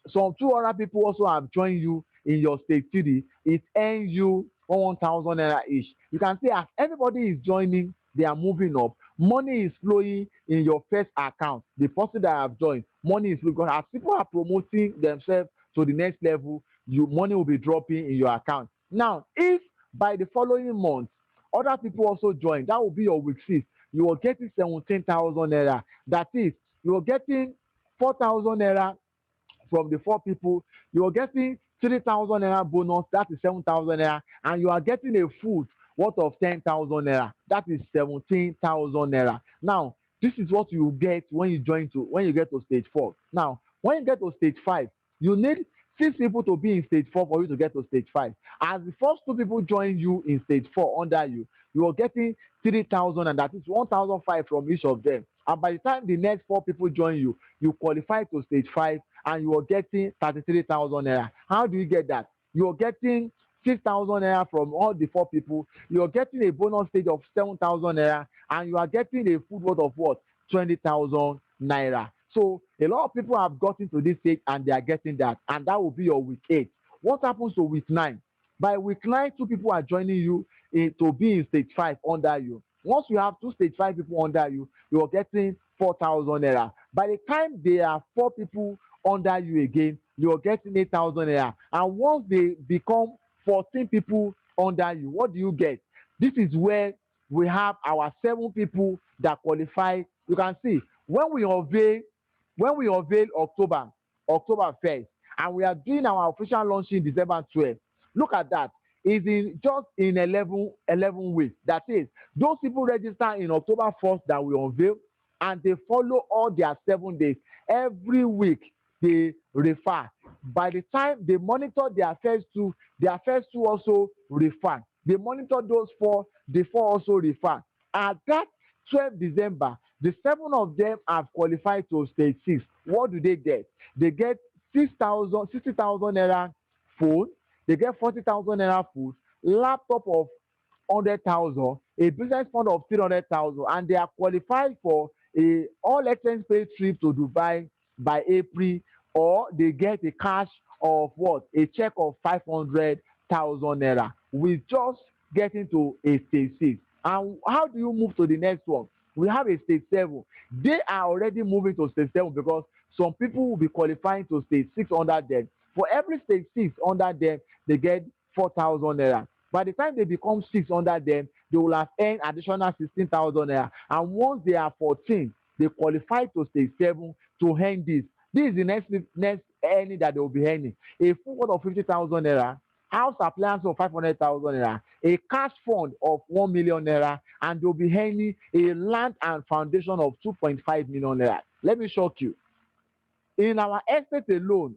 some two other people also have joined you in your stage three. It earns you 1,000 naira each. You can see as everybody is joining, they are moving up. Money is flowing in your first account. The person that have joined, money is flowing because as people are promoting themselves to the next level, you money will be dropping in your account. Now, if by the following month other people also join, that will be your week six. You are getting 17,000 naira. That is, you are getting 4,000 naira from the four people. You are getting 3,000 naira bonus, that is 7,000 naira, and you are getting a food worth of 10,000 naira, that is 17,000 naira. Now, this is what you get when you get to stage four. Now, when you get to stage five, you need six people to be in stage four for you to get to stage five. As the first two people join you in stage four under you, you are getting 3,000, and that is 1,005 from each of them. And by the time the next four people join you, you qualify to stage five and you are getting 33,000 naira. How do you get that? You're getting 6,000 naira from all the four people. You're getting a bonus stage of 7,000 naira, and you are getting a food worth of what? 20,000 naira. So a lot of people have gotten to this stage and they are getting that, and that will be your week eight. What happens to week nine? By week nine, two people are joining you to be in stage five under you. Once you have two stage five people under you, you are getting 4,000 naira. By the time there are four people under you again, you are getting 8,000 naira. And once they become 14 people under you, what do you get? This is where we have our seven people that qualify. You can see when we unveil October 1st, and we are doing our official launching December 12th. Look at that. Is in just in 11 weeks. That is, those people register in October 1st that we unveil, and they follow all their 7 days. Every week they refer. By the time they monitor their first two also refer. They monitor those four, the four also refer. At that 12 December, the seven of them have qualified to stage six. What do they get? They get 6,000, 60,000 naira phone. They get 40,000 naira food, laptop of 100,000, a business fund of 300,000, and they are qualified for a all expense paid trip to Dubai by April, or they get a cash of what? A check of 500,000 naira with just getting to a stage six. And how do you move to the next one? We have a stage seven. They are already moving to stage seven because some people will be qualifying to stage six under them. For every stage six under them, they get 4,000 naira. By the time they become six under them, they will have earned additional 16,000 naira. And once they are 14, they qualify to stage seven to earn this. This is the next earning that they will be earning. A full worth of 50,000 naira, house appliance of 500,000 naira, a cash fund of 1 million naira, and they'll be earning a land and foundation of 2.5 million naira. Let me shock you. In our estate alone,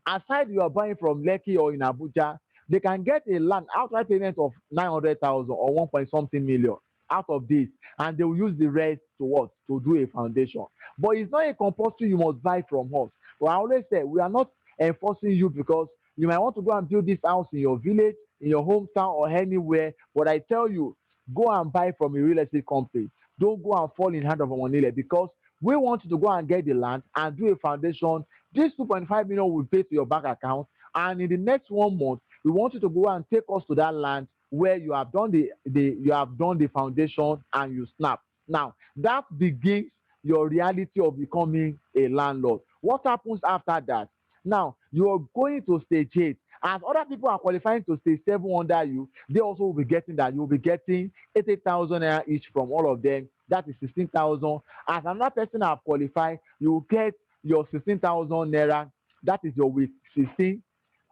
aside you are buying from Lekki or in Abuja, they can get a land outright payment of 900,000 or 1 point something million out of this, and they will use the rest to what? To do a foundation. But it's not a compulsory you must buy from us. But I always say we are not enforcing you because you might want to go and build this house in your village, in your hometown, or anywhere. But I tell you, go and buy from a real estate company. Don't go and fall in hand of a money because we want you to go and get the land and do a foundation. This 2.5 million will pay to your bank account, and in the next 1 month, we want you to go and take us to that land where you have done the foundation and you snap. Now that begins your reality of becoming a landlord. What happens after that? Now you are going to stage eight. As other people are qualifying to stage seven under you, they also will be getting that. You will be getting 80,000 naira each from all of them. That is 16,000. As another person have qualified, you will get your 16,000 naira. That is your week 16.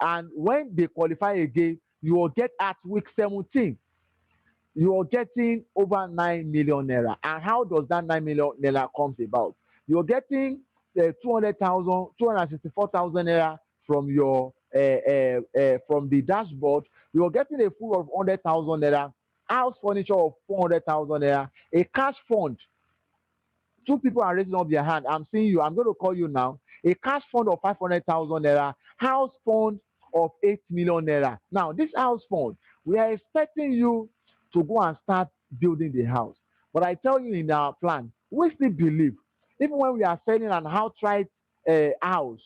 And when they qualify again, you will get at week 17, you are getting over 9 million naira. And how does that 9 million naira comes about? You're getting 200,000, 264,000 naira from your from the dashboard. You're getting a full of 100,000 naira, house furniture of 400,000 naira, a cash fund. Two people are raising up their hand. I'm seeing you. I'm going to call you now. A cash fund of 500,000 naira, house fund of 8 million naira. Now, this house fund, we are expecting you to go and start building the house. But I tell you, in our plan, we still believe, even when we are selling an outright house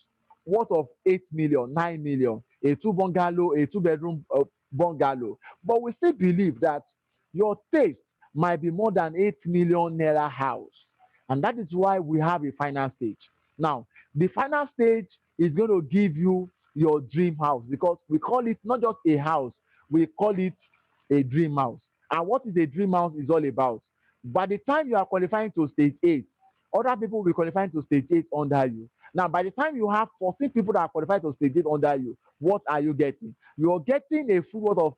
worth of 8 million, 9 million, a two bungalow, a two bedroom bungalow, but we still believe that your taste might be more than 8 million naira house, and that is why we have a final stage. Now, the final stage is going to give you your dream house, because we call it not just a house, we call it a dream house. And what is a dream house is all about. By the time you are qualifying to stage 8, other people will be qualifying to stage 8 under you. Now, by the time you have 14 people that are qualified to stage 8 under you, what are you getting? You're getting a full worth of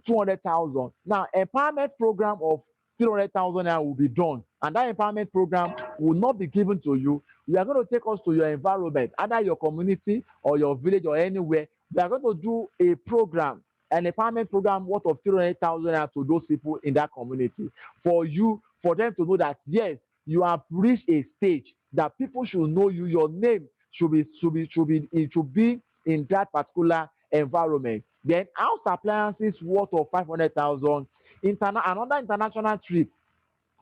200,000. Now, empowerment program of 300,000 naira will be done, and that empowerment program will not be given to you. We are going to take us to your environment, either your community or your village or anywhere. We are going to do a program, an empowerment program worth of 300,000 naira to those people in that community, for you, for them to know that yes, you have reached a stage that people should know you. Your name should be in that particular environment. Then house appliances worth of 500,000, another international trip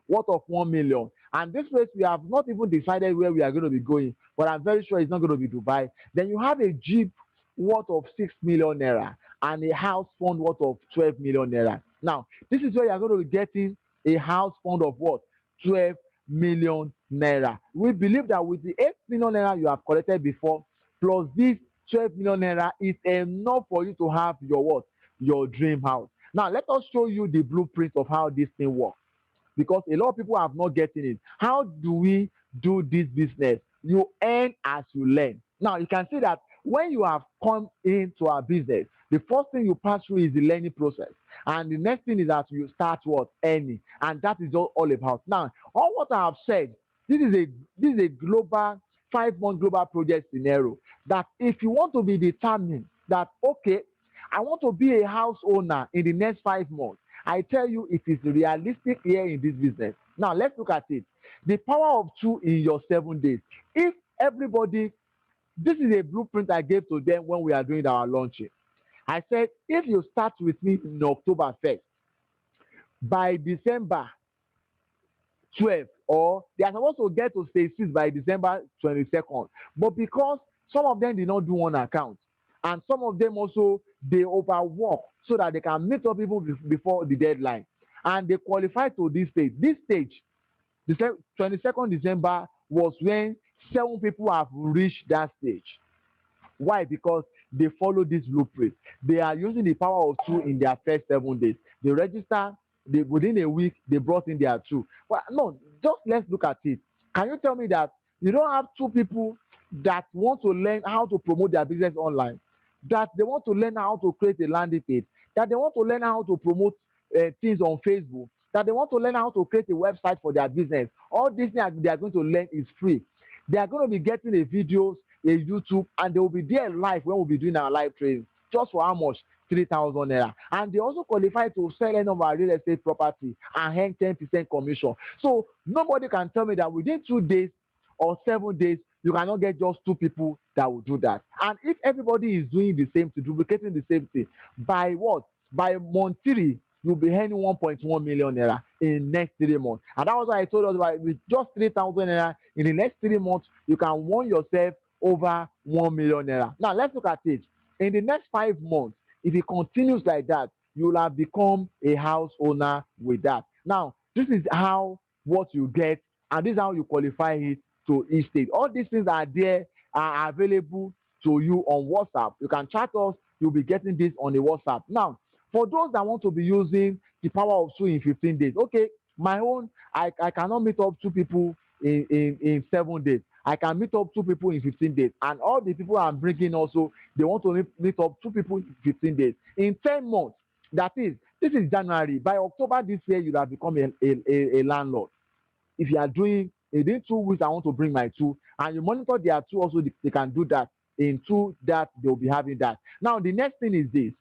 worth of 1 million. And this place we have not even decided where we are going to be going, but I'm very sure it's not going to be Dubai. Then you have a jeep worth of 6 million naira and a house fund worth of 12 million naira. Now, this is where you are going to be getting a house fund of what? 12 million naira. We believe that with the 8 million naira you have collected before, plus this 12 million naira, is enough for you to have your what? Your dream house. Now, let us show you the blueprint of how this thing works, because a lot of people have not getting it. How do we do this business? You earn as you learn. Now you can see that when you have come into our business, the first thing you pass through is the learning process, and the next thing is that you start what? Earning, and that is all about. Now, all what I have said, this is a this is a global 5 month global project scenario. That if you want to be determined that okay, I want to be a house owner in the next 5 months, I tell you, it is realistic here in this business. Now, let's look at it. The power of two in your 7 days. If everybody, this is a blueprint I gave to them when we are doing our launching. I said, if you start with me in October 1st, by December 12, or they are supposed to get to stage 6 by December 22nd. But because some of them did not do one account, and some of them also they overwork so that they can meet up people before the deadline, and they qualify to this stage. This stage, the 22nd December, was when 7 people have reached that stage. Why? Because they follow this blueprint. They are using the power of two in their first 7 days. They register, within a week they brought in their two. Well, no, just let's look at it. Can you tell me that you don't have 2 people that want to learn how to promote their business online, that they want to learn how to create a landing page, that they want to learn how to promote things on Facebook, that they want to learn how to create a website for their business? All these things they are going to learn is free. They are going to be getting a videos, a YouTube, and they will be there live when we'll be doing our live training. Just for how much? 3,000 naira. And they also qualify to sell any of our real estate property and earn 10% commission. So nobody can tell me that within 2 days or 7 days, you cannot get just 2 people that will do that. And if everybody is doing the same thing, duplicating the same thing, by what? By month 3, you'll be earning 1.1 million naira in next 3 months. And that was why I told us, that with just 3,000 naira in the next 3 months, you can won yourself over 1 million naira. Now let's look at it. In the next 5 months, if it continues like that, you will have become a house owner with that. Now, this is how what you get, and this is how you qualify it to each state. All these things are there, are available to you on WhatsApp. You can chat us, you'll be getting this on the WhatsApp. Now, for those that want to be using the power of two in 15 days, okay, my own, I cannot meet up 2 people in 7 days. I can meet up 2 people in 15 days. And all the people I'm bringing also, they want to meet up 2 people in 15 days. In 10 months, that is, this is January. By October this year, you'll have become a landlord. If you are doing, within 2 weeks, I want to bring my two, and you monitor their two also, they can do that. In two, that they'll be having that. Now, the next thing is this,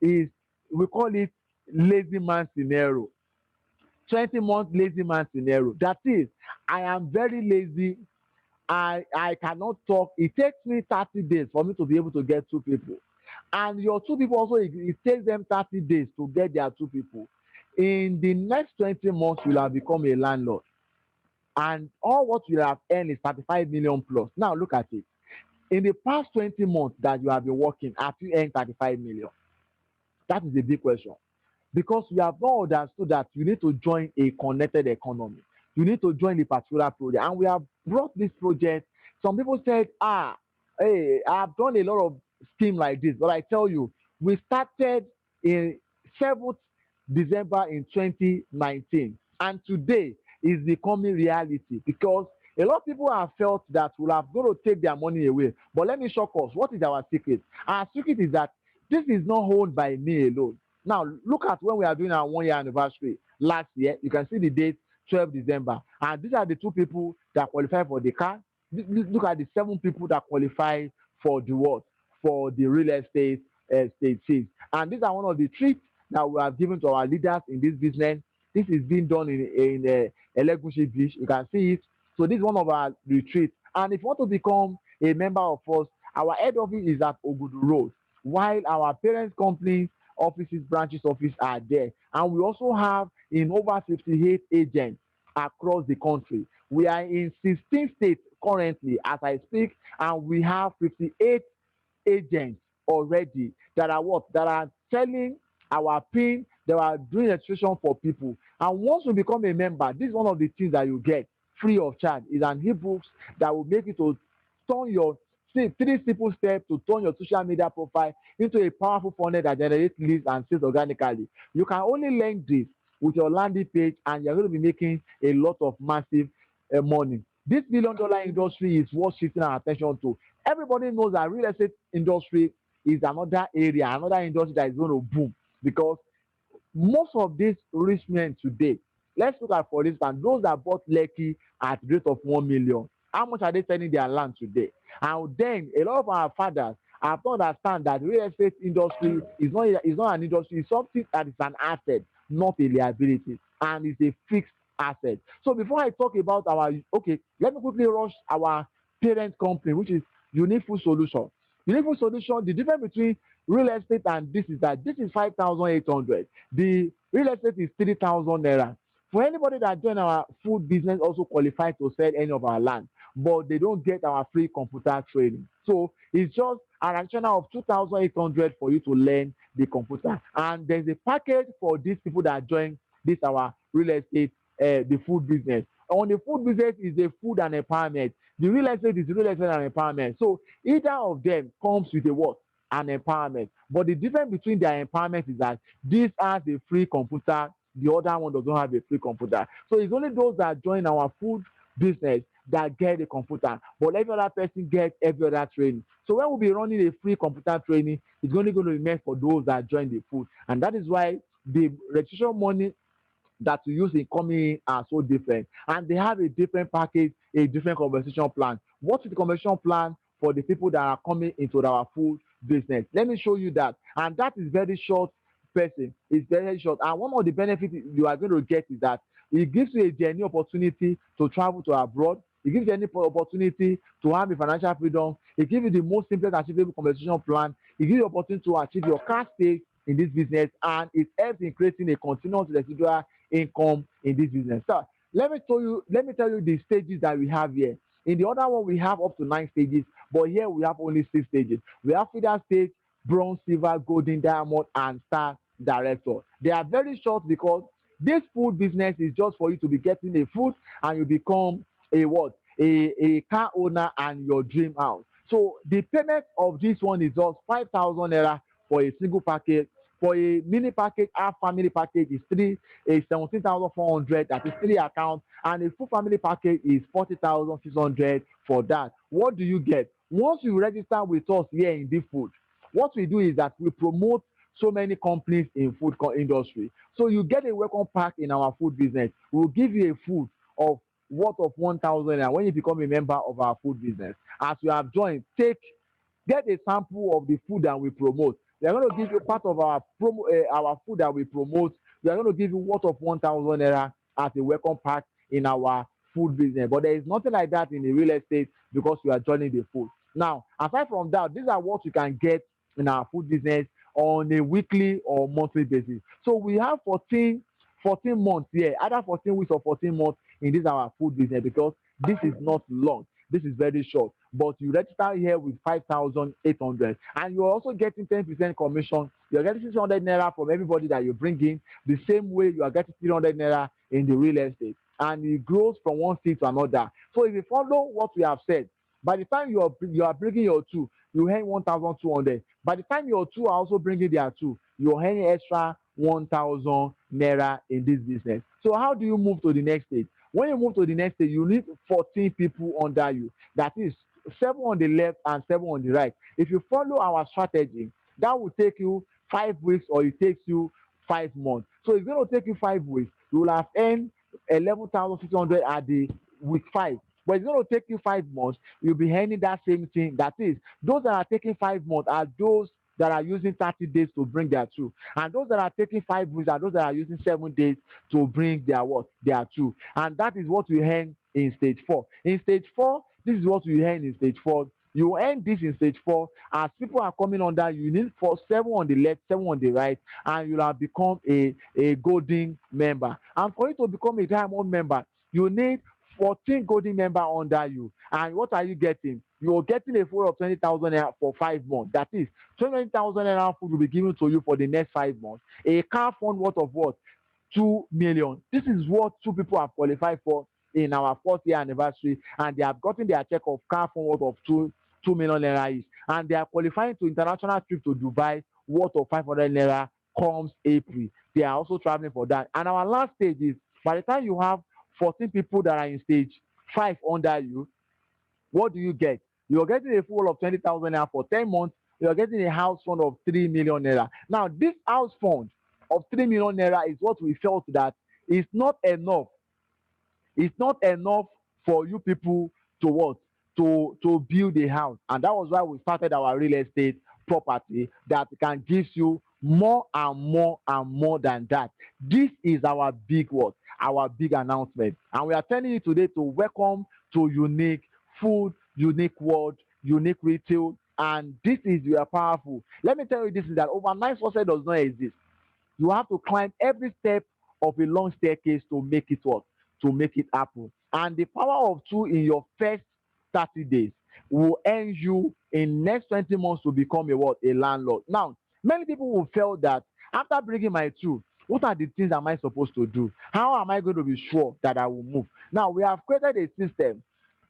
is we call it lazy man scenario. 20 month lazy man scenario. That is, I am very lazy. I cannot talk. It takes me 30 days for me to be able to get 2 people. And your 2 people also, it takes them 30 days to get their 2 people. In the next 20 months, you'll have become a landlord. And all what you have earned is 35 million plus. Now look at it. In the past 20 months that you have been working, have you earned 35 million? That is a big question, because we have not understood that you need to join a connected economy. You need to join a particular project, and we have brought this project. Some people said, hey, I've done a lot of scheme like this, but I tell you, we started in 7th December in 2019, and today is becoming reality, because a lot of people have felt that we'll have going to take their money away. But let me shock us. What is our secret? Our secret is that this is not owned by me alone. Now, look at when we are doing our 1 year anniversary last year. You can see the date, 12 December. And these are the two people that qualify for the car. Look at the 7 people that qualify for the what? For the real estate state fees. And these are one of the tricks that we have given to our leaders in this business. This is being done in Elegushi Beach. You can see it. So this is one of our retreats. And if you want to become a member of us, our head office is at Ogudu Road, while our parent company offices, branches office are there. And we also have in over 58 agents across the country. We are in 16 states currently as I speak, and we have 58 agents already that are what? That are selling our pin, that are doing registration for people. And once you become a member, this is one of the things that you get free of charge, is an ebook that will make you to turn your, see, 3 simple steps to turn your social media profile into a powerful funnel that generates leads and sales organically. You can only learn this with your landing page, and you're going to be making a lot of massive money. This $1 million industry is worth shifting our attention to. Everybody knows that real estate industry is another area, another industry that is going to boom, because most of these rich men today, let's look at, for instance, those that bought Lekki at the rate of 1 million. How much are they selling their land today? And then a lot of our fathers have to understand that real estate industry is not an industry, it's something that is an asset, not a liability, and it's a fixed asset. So before I talk about our, okay, let me quickly rush our parent company, which is Unique Food Solution. Unique Food Solution, the difference between real estate and this is that this is 5,800. The real estate is 3,000 naira. For anybody that join our food business also qualify to sell any of our land, but they don't get our free computer training. So it's just an additional of 2,800 for you to learn the computer. And there's a package for these people that join this our real estate, the food business. On the food business is a food and empowerment. The real estate is real estate and empowerment. So either of them comes with a what? An empowerment. But the difference between their empowerment is that this has a free computer, the other one does not have a free computer. So it's only those that join our food business that get a computer, but every other person gets every other training. So when we'll be running a free computer training, it's only going to be meant for those that join the food. And that is why the registration money that we use in coming in are so different, and they have a different package, a different compensation plan. What is the compensation plan for the people that are coming into our food business? Let me show you that, and that is very short. Person is very short, and one of the benefits you are going to get is that it gives you a genuine opportunity to travel to abroad. It gives you any opportunity to have a financial freedom. It gives you the most simplest achievable compensation plan. It gives you opportunity to achieve your cash stake in this business, and it helps in creating a continuous residual income in this business. So let me tell you the stages that we have here. In the other one, we have up to 9 stages, but here we have only 6 stages. We have feeder stage, bronze, silver, golden, diamond, and star director. They are very short because this food business is just for you to be getting a food, and you become a what? A car owner and your dream house. So the payment of this one is just 5,000 naira for a single package. For a mini package, half family package is three is 17,400. That is 3 accounts, and a full family package is 40,600 for that. What do you get once you register with us here in this food? What we do is that we promote so many companies in food industry. So you get a welcome pack in our food business. We'll give you a food of worth of 1,000 and when you become a member of our food business. As you have joined, get a sample of the food that we promote. We are going to give you part of our food that we promote. We are going to give you worth of 1,000 naira as a welcome pack in our food business. But there is nothing like that in the real estate because you are joining the food. Now, aside from that, these are what you can get in our food business on a weekly or monthly basis. So we have 14 months here, either 14 weeks or 14 months in this our food business, because this is not long. This is very short. but you register here with 5,800, and you're also getting 10% commission. You're getting 600 naira from everybody that you bring in, the same way you are getting 300 naira in the real estate, and it grows from one state to another. So if you follow what we have said, by the time you are bringing your two, you earn 1,200. By the time your two are also bringing their two, you're earning extra 1,000 naira in this business. So how do you move to the next stage? When you move to the next stage, you need 14 people under you. That is seven on the left and seven on the right. If you follow our strategy, that will take you 5 weeks, or it takes you 5 months. So it's going to take you 5 weeks. You will have earned 11,600 at the week five. But it's going to take you 5 months. You'll be earning that same thing. That is, those that are taking 5 months are those that are using 30 days to bring their two, and those that are taking 5 weeks are those that are using 7 days to bring their what, their two. And that is what we earn in stage four. In stage four, this is what we earn in stage four. You earn this in stage four as people are coming under you. You need for seven on the left, seven on the right, and you'll have become a golden member. And for you to become a diamond member, you need 14 golden member under you. And what are you getting? You're getting a full of 20,000 naira for 5 months. That is 20,000 naira food will be given to you for the next 5 months. A car fund worth of what? 2 million. This is what two people have qualified for in our 4th year anniversary, and they have gotten their check of car fund worth of 2 million naira each, and they are qualifying to international trip to Dubai worth of 500 naira comes April. They are also traveling for that. And our last stage is, by the time you have 14 people that are in stage five under you, what do you get? You're getting a full of 20,000 naira for 10 months. You're getting a house fund of 3 million naira. Now, this house fund of 3 million naira is what we felt that is not enough. It's not enough for you people to what, to build a house. And that was why we started our real estate property that can give you more and more and more than that. This is our big what, our big announcement, and we are telling you today to welcome to Unique Food, Unique World, Unique Retail. And this is, you are powerful. Let me tell you, this is that overnight success does not exist. You have to climb every step of a long staircase to make it work, to make it happen. And the power of two in your first 30 days will earn you in next 20 months to become a what? A landlord. Now, many people will feel that after bringing my two, what are the things am I supposed to do? How am I going to be sure that I will move? Now, we have created a system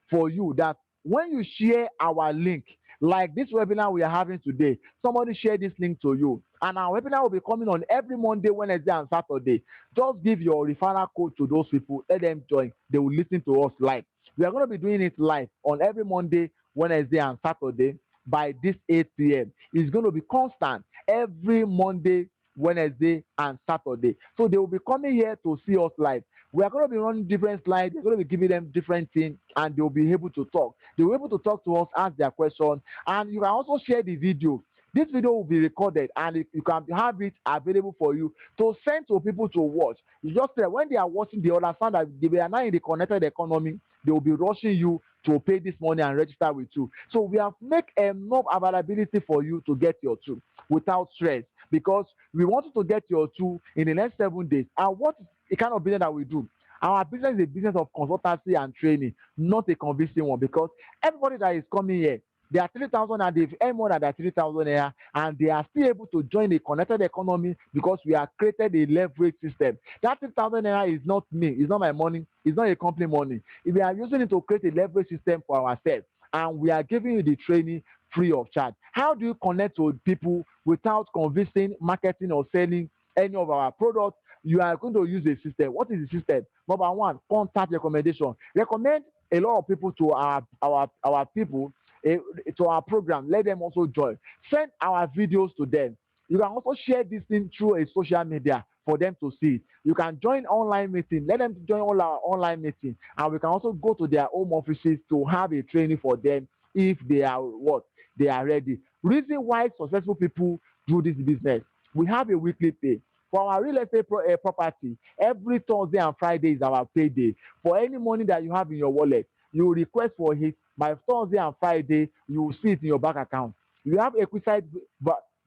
for you that when you share our link, like this webinar we are having today, somebody share this link to you, and our webinar will be coming on every Monday, Wednesday, and Saturday. Just give your referral code to those people, let them join. They will listen to us live. We are going to be doing it live on every Monday, Wednesday, and Saturday by this 8 p.m. It's going to be constant every Monday, Wednesday, and Saturday. So they will be coming here to see us live. We are going to be running different slides. We're going to be giving them different things, and they'll be able to talk. They'll be able to talk to us, ask their questions, and you can also share the video. This video will be recorded, and you can have it available for you to send to people to watch. You just say when they are watching, they understand that they are now in the connected economy. They will be rushing you to pay this money and register with you. So we have make enough availability for you to get your tool without stress, because we want you to get your tool in the next 7 days. And what is the kind of business that we do? Our business is a business of consultancy and training, not a convincing one, because everybody that is coming here, they are 3,000 and they've earned more than that 3,000 here, and they are still able to join a connected economy because we have created a leverage system. That 3,000 naira is not me, it's not my money, it's not a company money. If we are using it to create a leverage system for ourselves, and we are giving you the training free of charge. How do you connect with people without convincing, marketing, or selling any of our products? You are going to use a system. What is the system? Number one, contact recommendation. Recommend a lot of people to our people, eh, to our program. Let them also join. Send our videos to them. You can also share this thing through a social media for them to see. You can join online meeting. Let them join all our online meeting, and we can also go to their home offices to have a training for them if they are what, they are ready. Reason why successful people do this business: we have a weekly pay. For our real estate property, every Thursday and Friday is our payday. For any money that you have in your wallet, you request for it. By Thursday and Friday, you will see it in your bank account. You have a quick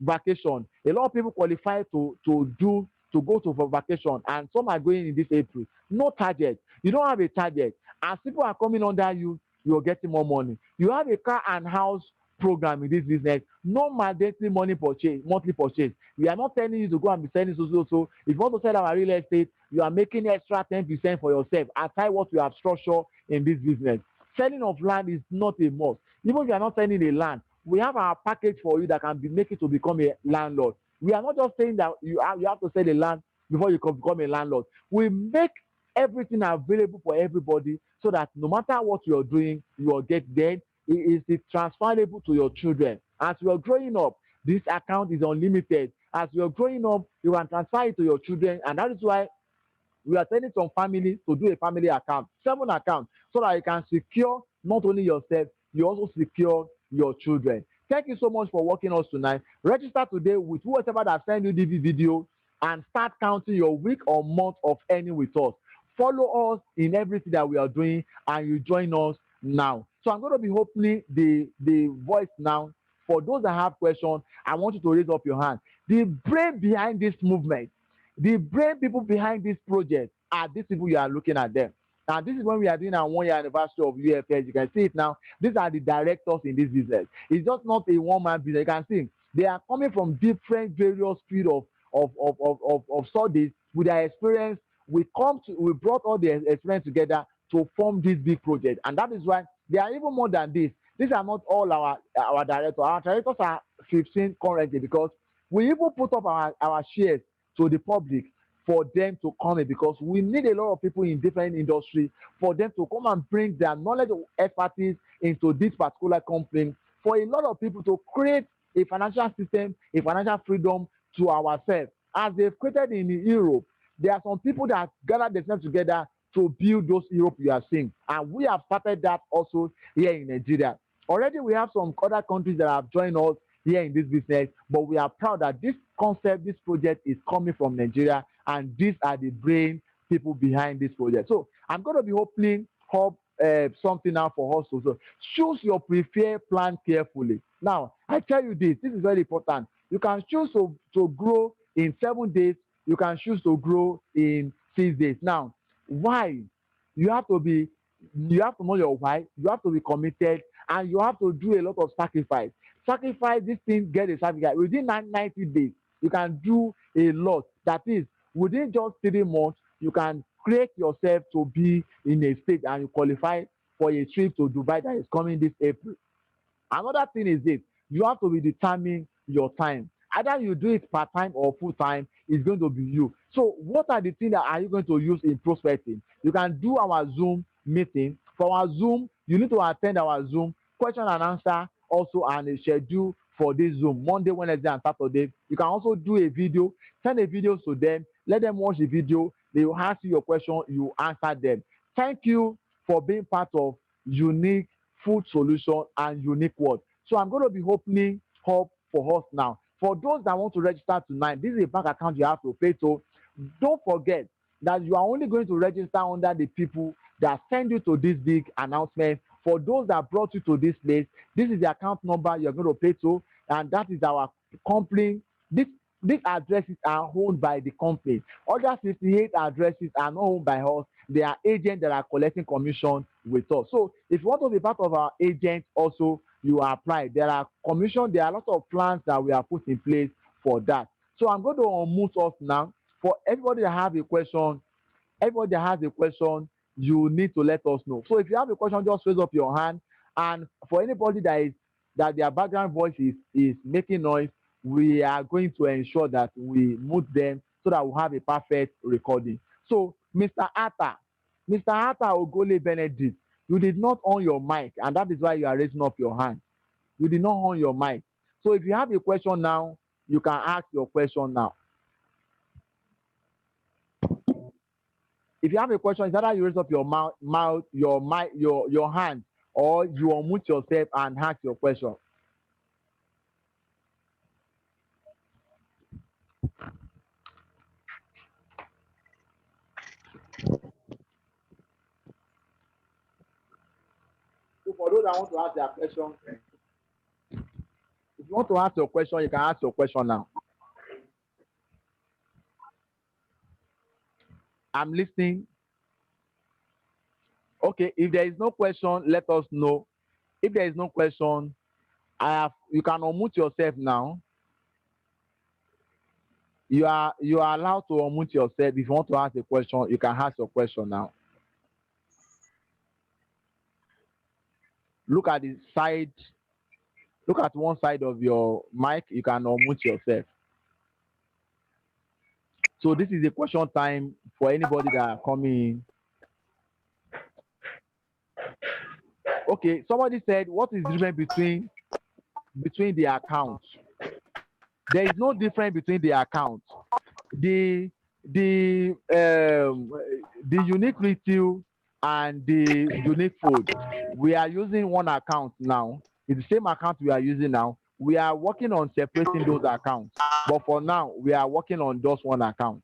vacation. A lot of people qualify to go to for vacation, and some are going in this April. No target. You don't have a target. As people are coming under you, you're getting more money. You have a car and house program in this business, no mandatory monthly purchase. We are not telling you to go and be selling so. If you want to sell our real estate, you are making extra 10% for yourself aside what you have structured in this business. Selling of land is not a must. Even if you are not selling a land, we have our package for you that can be make it to become a landlord. We are not just saying that you have to sell a land before you can become a landlord. We make everything available for everybody so that no matter what you're doing, you will get there. It is transferable to your children. As you are growing up, this account is unlimited. As you are growing up, you can transfer it to your children, and that is why we are telling some families to do a family account, 7 accounts, so that you can secure not only yourself, you also secure your children. Thank you so much for working us tonight. Register today with whoever that send you this video and start counting your week or month of earning with us. Follow us in everything that we are doing and you join us now. So I'm going to be opening the voice now. For those that have questions, I want you to raise up your hand. The brain behind this movement, the brain people behind this project are these people you are looking at them. And this is when we are doing our 1 year anniversary of UFS. You can see it now. These are the directors in this business. It's just not a one-man business. You can see they are coming from different various field of studies with their experience. We brought all the experience together to form this big project. And that is why they are even more than this. These are not all our directors. Our directors are 15 currently because we even put up our shares to the public for them to come in because we need a lot of people in different industries for them to come and bring their knowledge or expertise into this particular company for a lot of people to create a financial system, a financial freedom to ourselves. As they've created in Europe, there are some people that gather themselves together to build those Europe you are seeing. And we have started that also here in Nigeria. Already we have some other countries that have joined us here in this business, but we are proud that this concept, this project is coming from Nigeria, and these are the brain people behind this project. So I'm going to be opening up something now for us also. Choose your preferred plan carefully. Now, I tell you this is very important. You can choose to grow in 7 days, you can choose to grow in 6 days. Now, why? You have to be, you have to know your why, you have to be committed, and you have to do a lot of sacrifice this thing, get a certificate within 90 days. You can do a lot. That is, within just 3 months you can create yourself to be in a state and you qualify for a trip to Dubai that is coming this April. Another thing is this: you have to be determine your time. Either you do it part time or full time, it's going to be you. So, what are the things that are you going to use in prospecting? You can do our Zoom meeting. For our Zoom, you need to attend our Zoom question and answer also and a schedule for this Zoom Monday, Wednesday, and Saturday. You can also do a video, send a video to them, let them watch the video, they will ask you your question, you answer them. Thank you for being part of Unique Food Solution and Unique World. So I'm going to be opening up for us now. For those that want to register tonight, this is a bank account you have to pay to. Don't forget that you are only going to register under the people that send you to this big announcement. For those that brought you to this place, this is the account number you're going to pay to, and that is our company. These addresses are owned by the company. Other 58 addresses are not owned by us. They are agents that are collecting commission with us. So if you want to be part of our agents also, you apply. There are commission, there are a lot of plans that we have put in place for that. So I'm going to unmute us now. For everybody that have a question, everybody that has a question, you need to let us know. So if you have a question, just raise up your hand. And for anybody that their background voice is making noise, we are going to ensure that we mute them so that we have a perfect recording. So Mr. Atta Ogole Benedict, you did not on your mic, and that is why you are raising up your hand. You did not on your mic. So if you have a question now, you can ask your question now. If you have a question, it's either you raise up your mouth, your mic, your hand, or you unmute yourself and ask your question. So for those that want to ask their question, if you want to ask your question, you can ask your question now. I'm listening. Okay, if there is no question, let us know. If there is no question, you can unmute yourself now. You are allowed to unmute yourself. If you want to ask a question, you can ask your question now. Look at the side, look at one side of your mic, you can unmute yourself. So this is a question time for anybody that are coming in. Okay, somebody said, what is the difference between the accounts? There is no difference between the accounts. The the um the unique retail and the unique food. We are using one account now. It's the same account we are using now. We are working on separating those accounts, but for now we are working on just one account.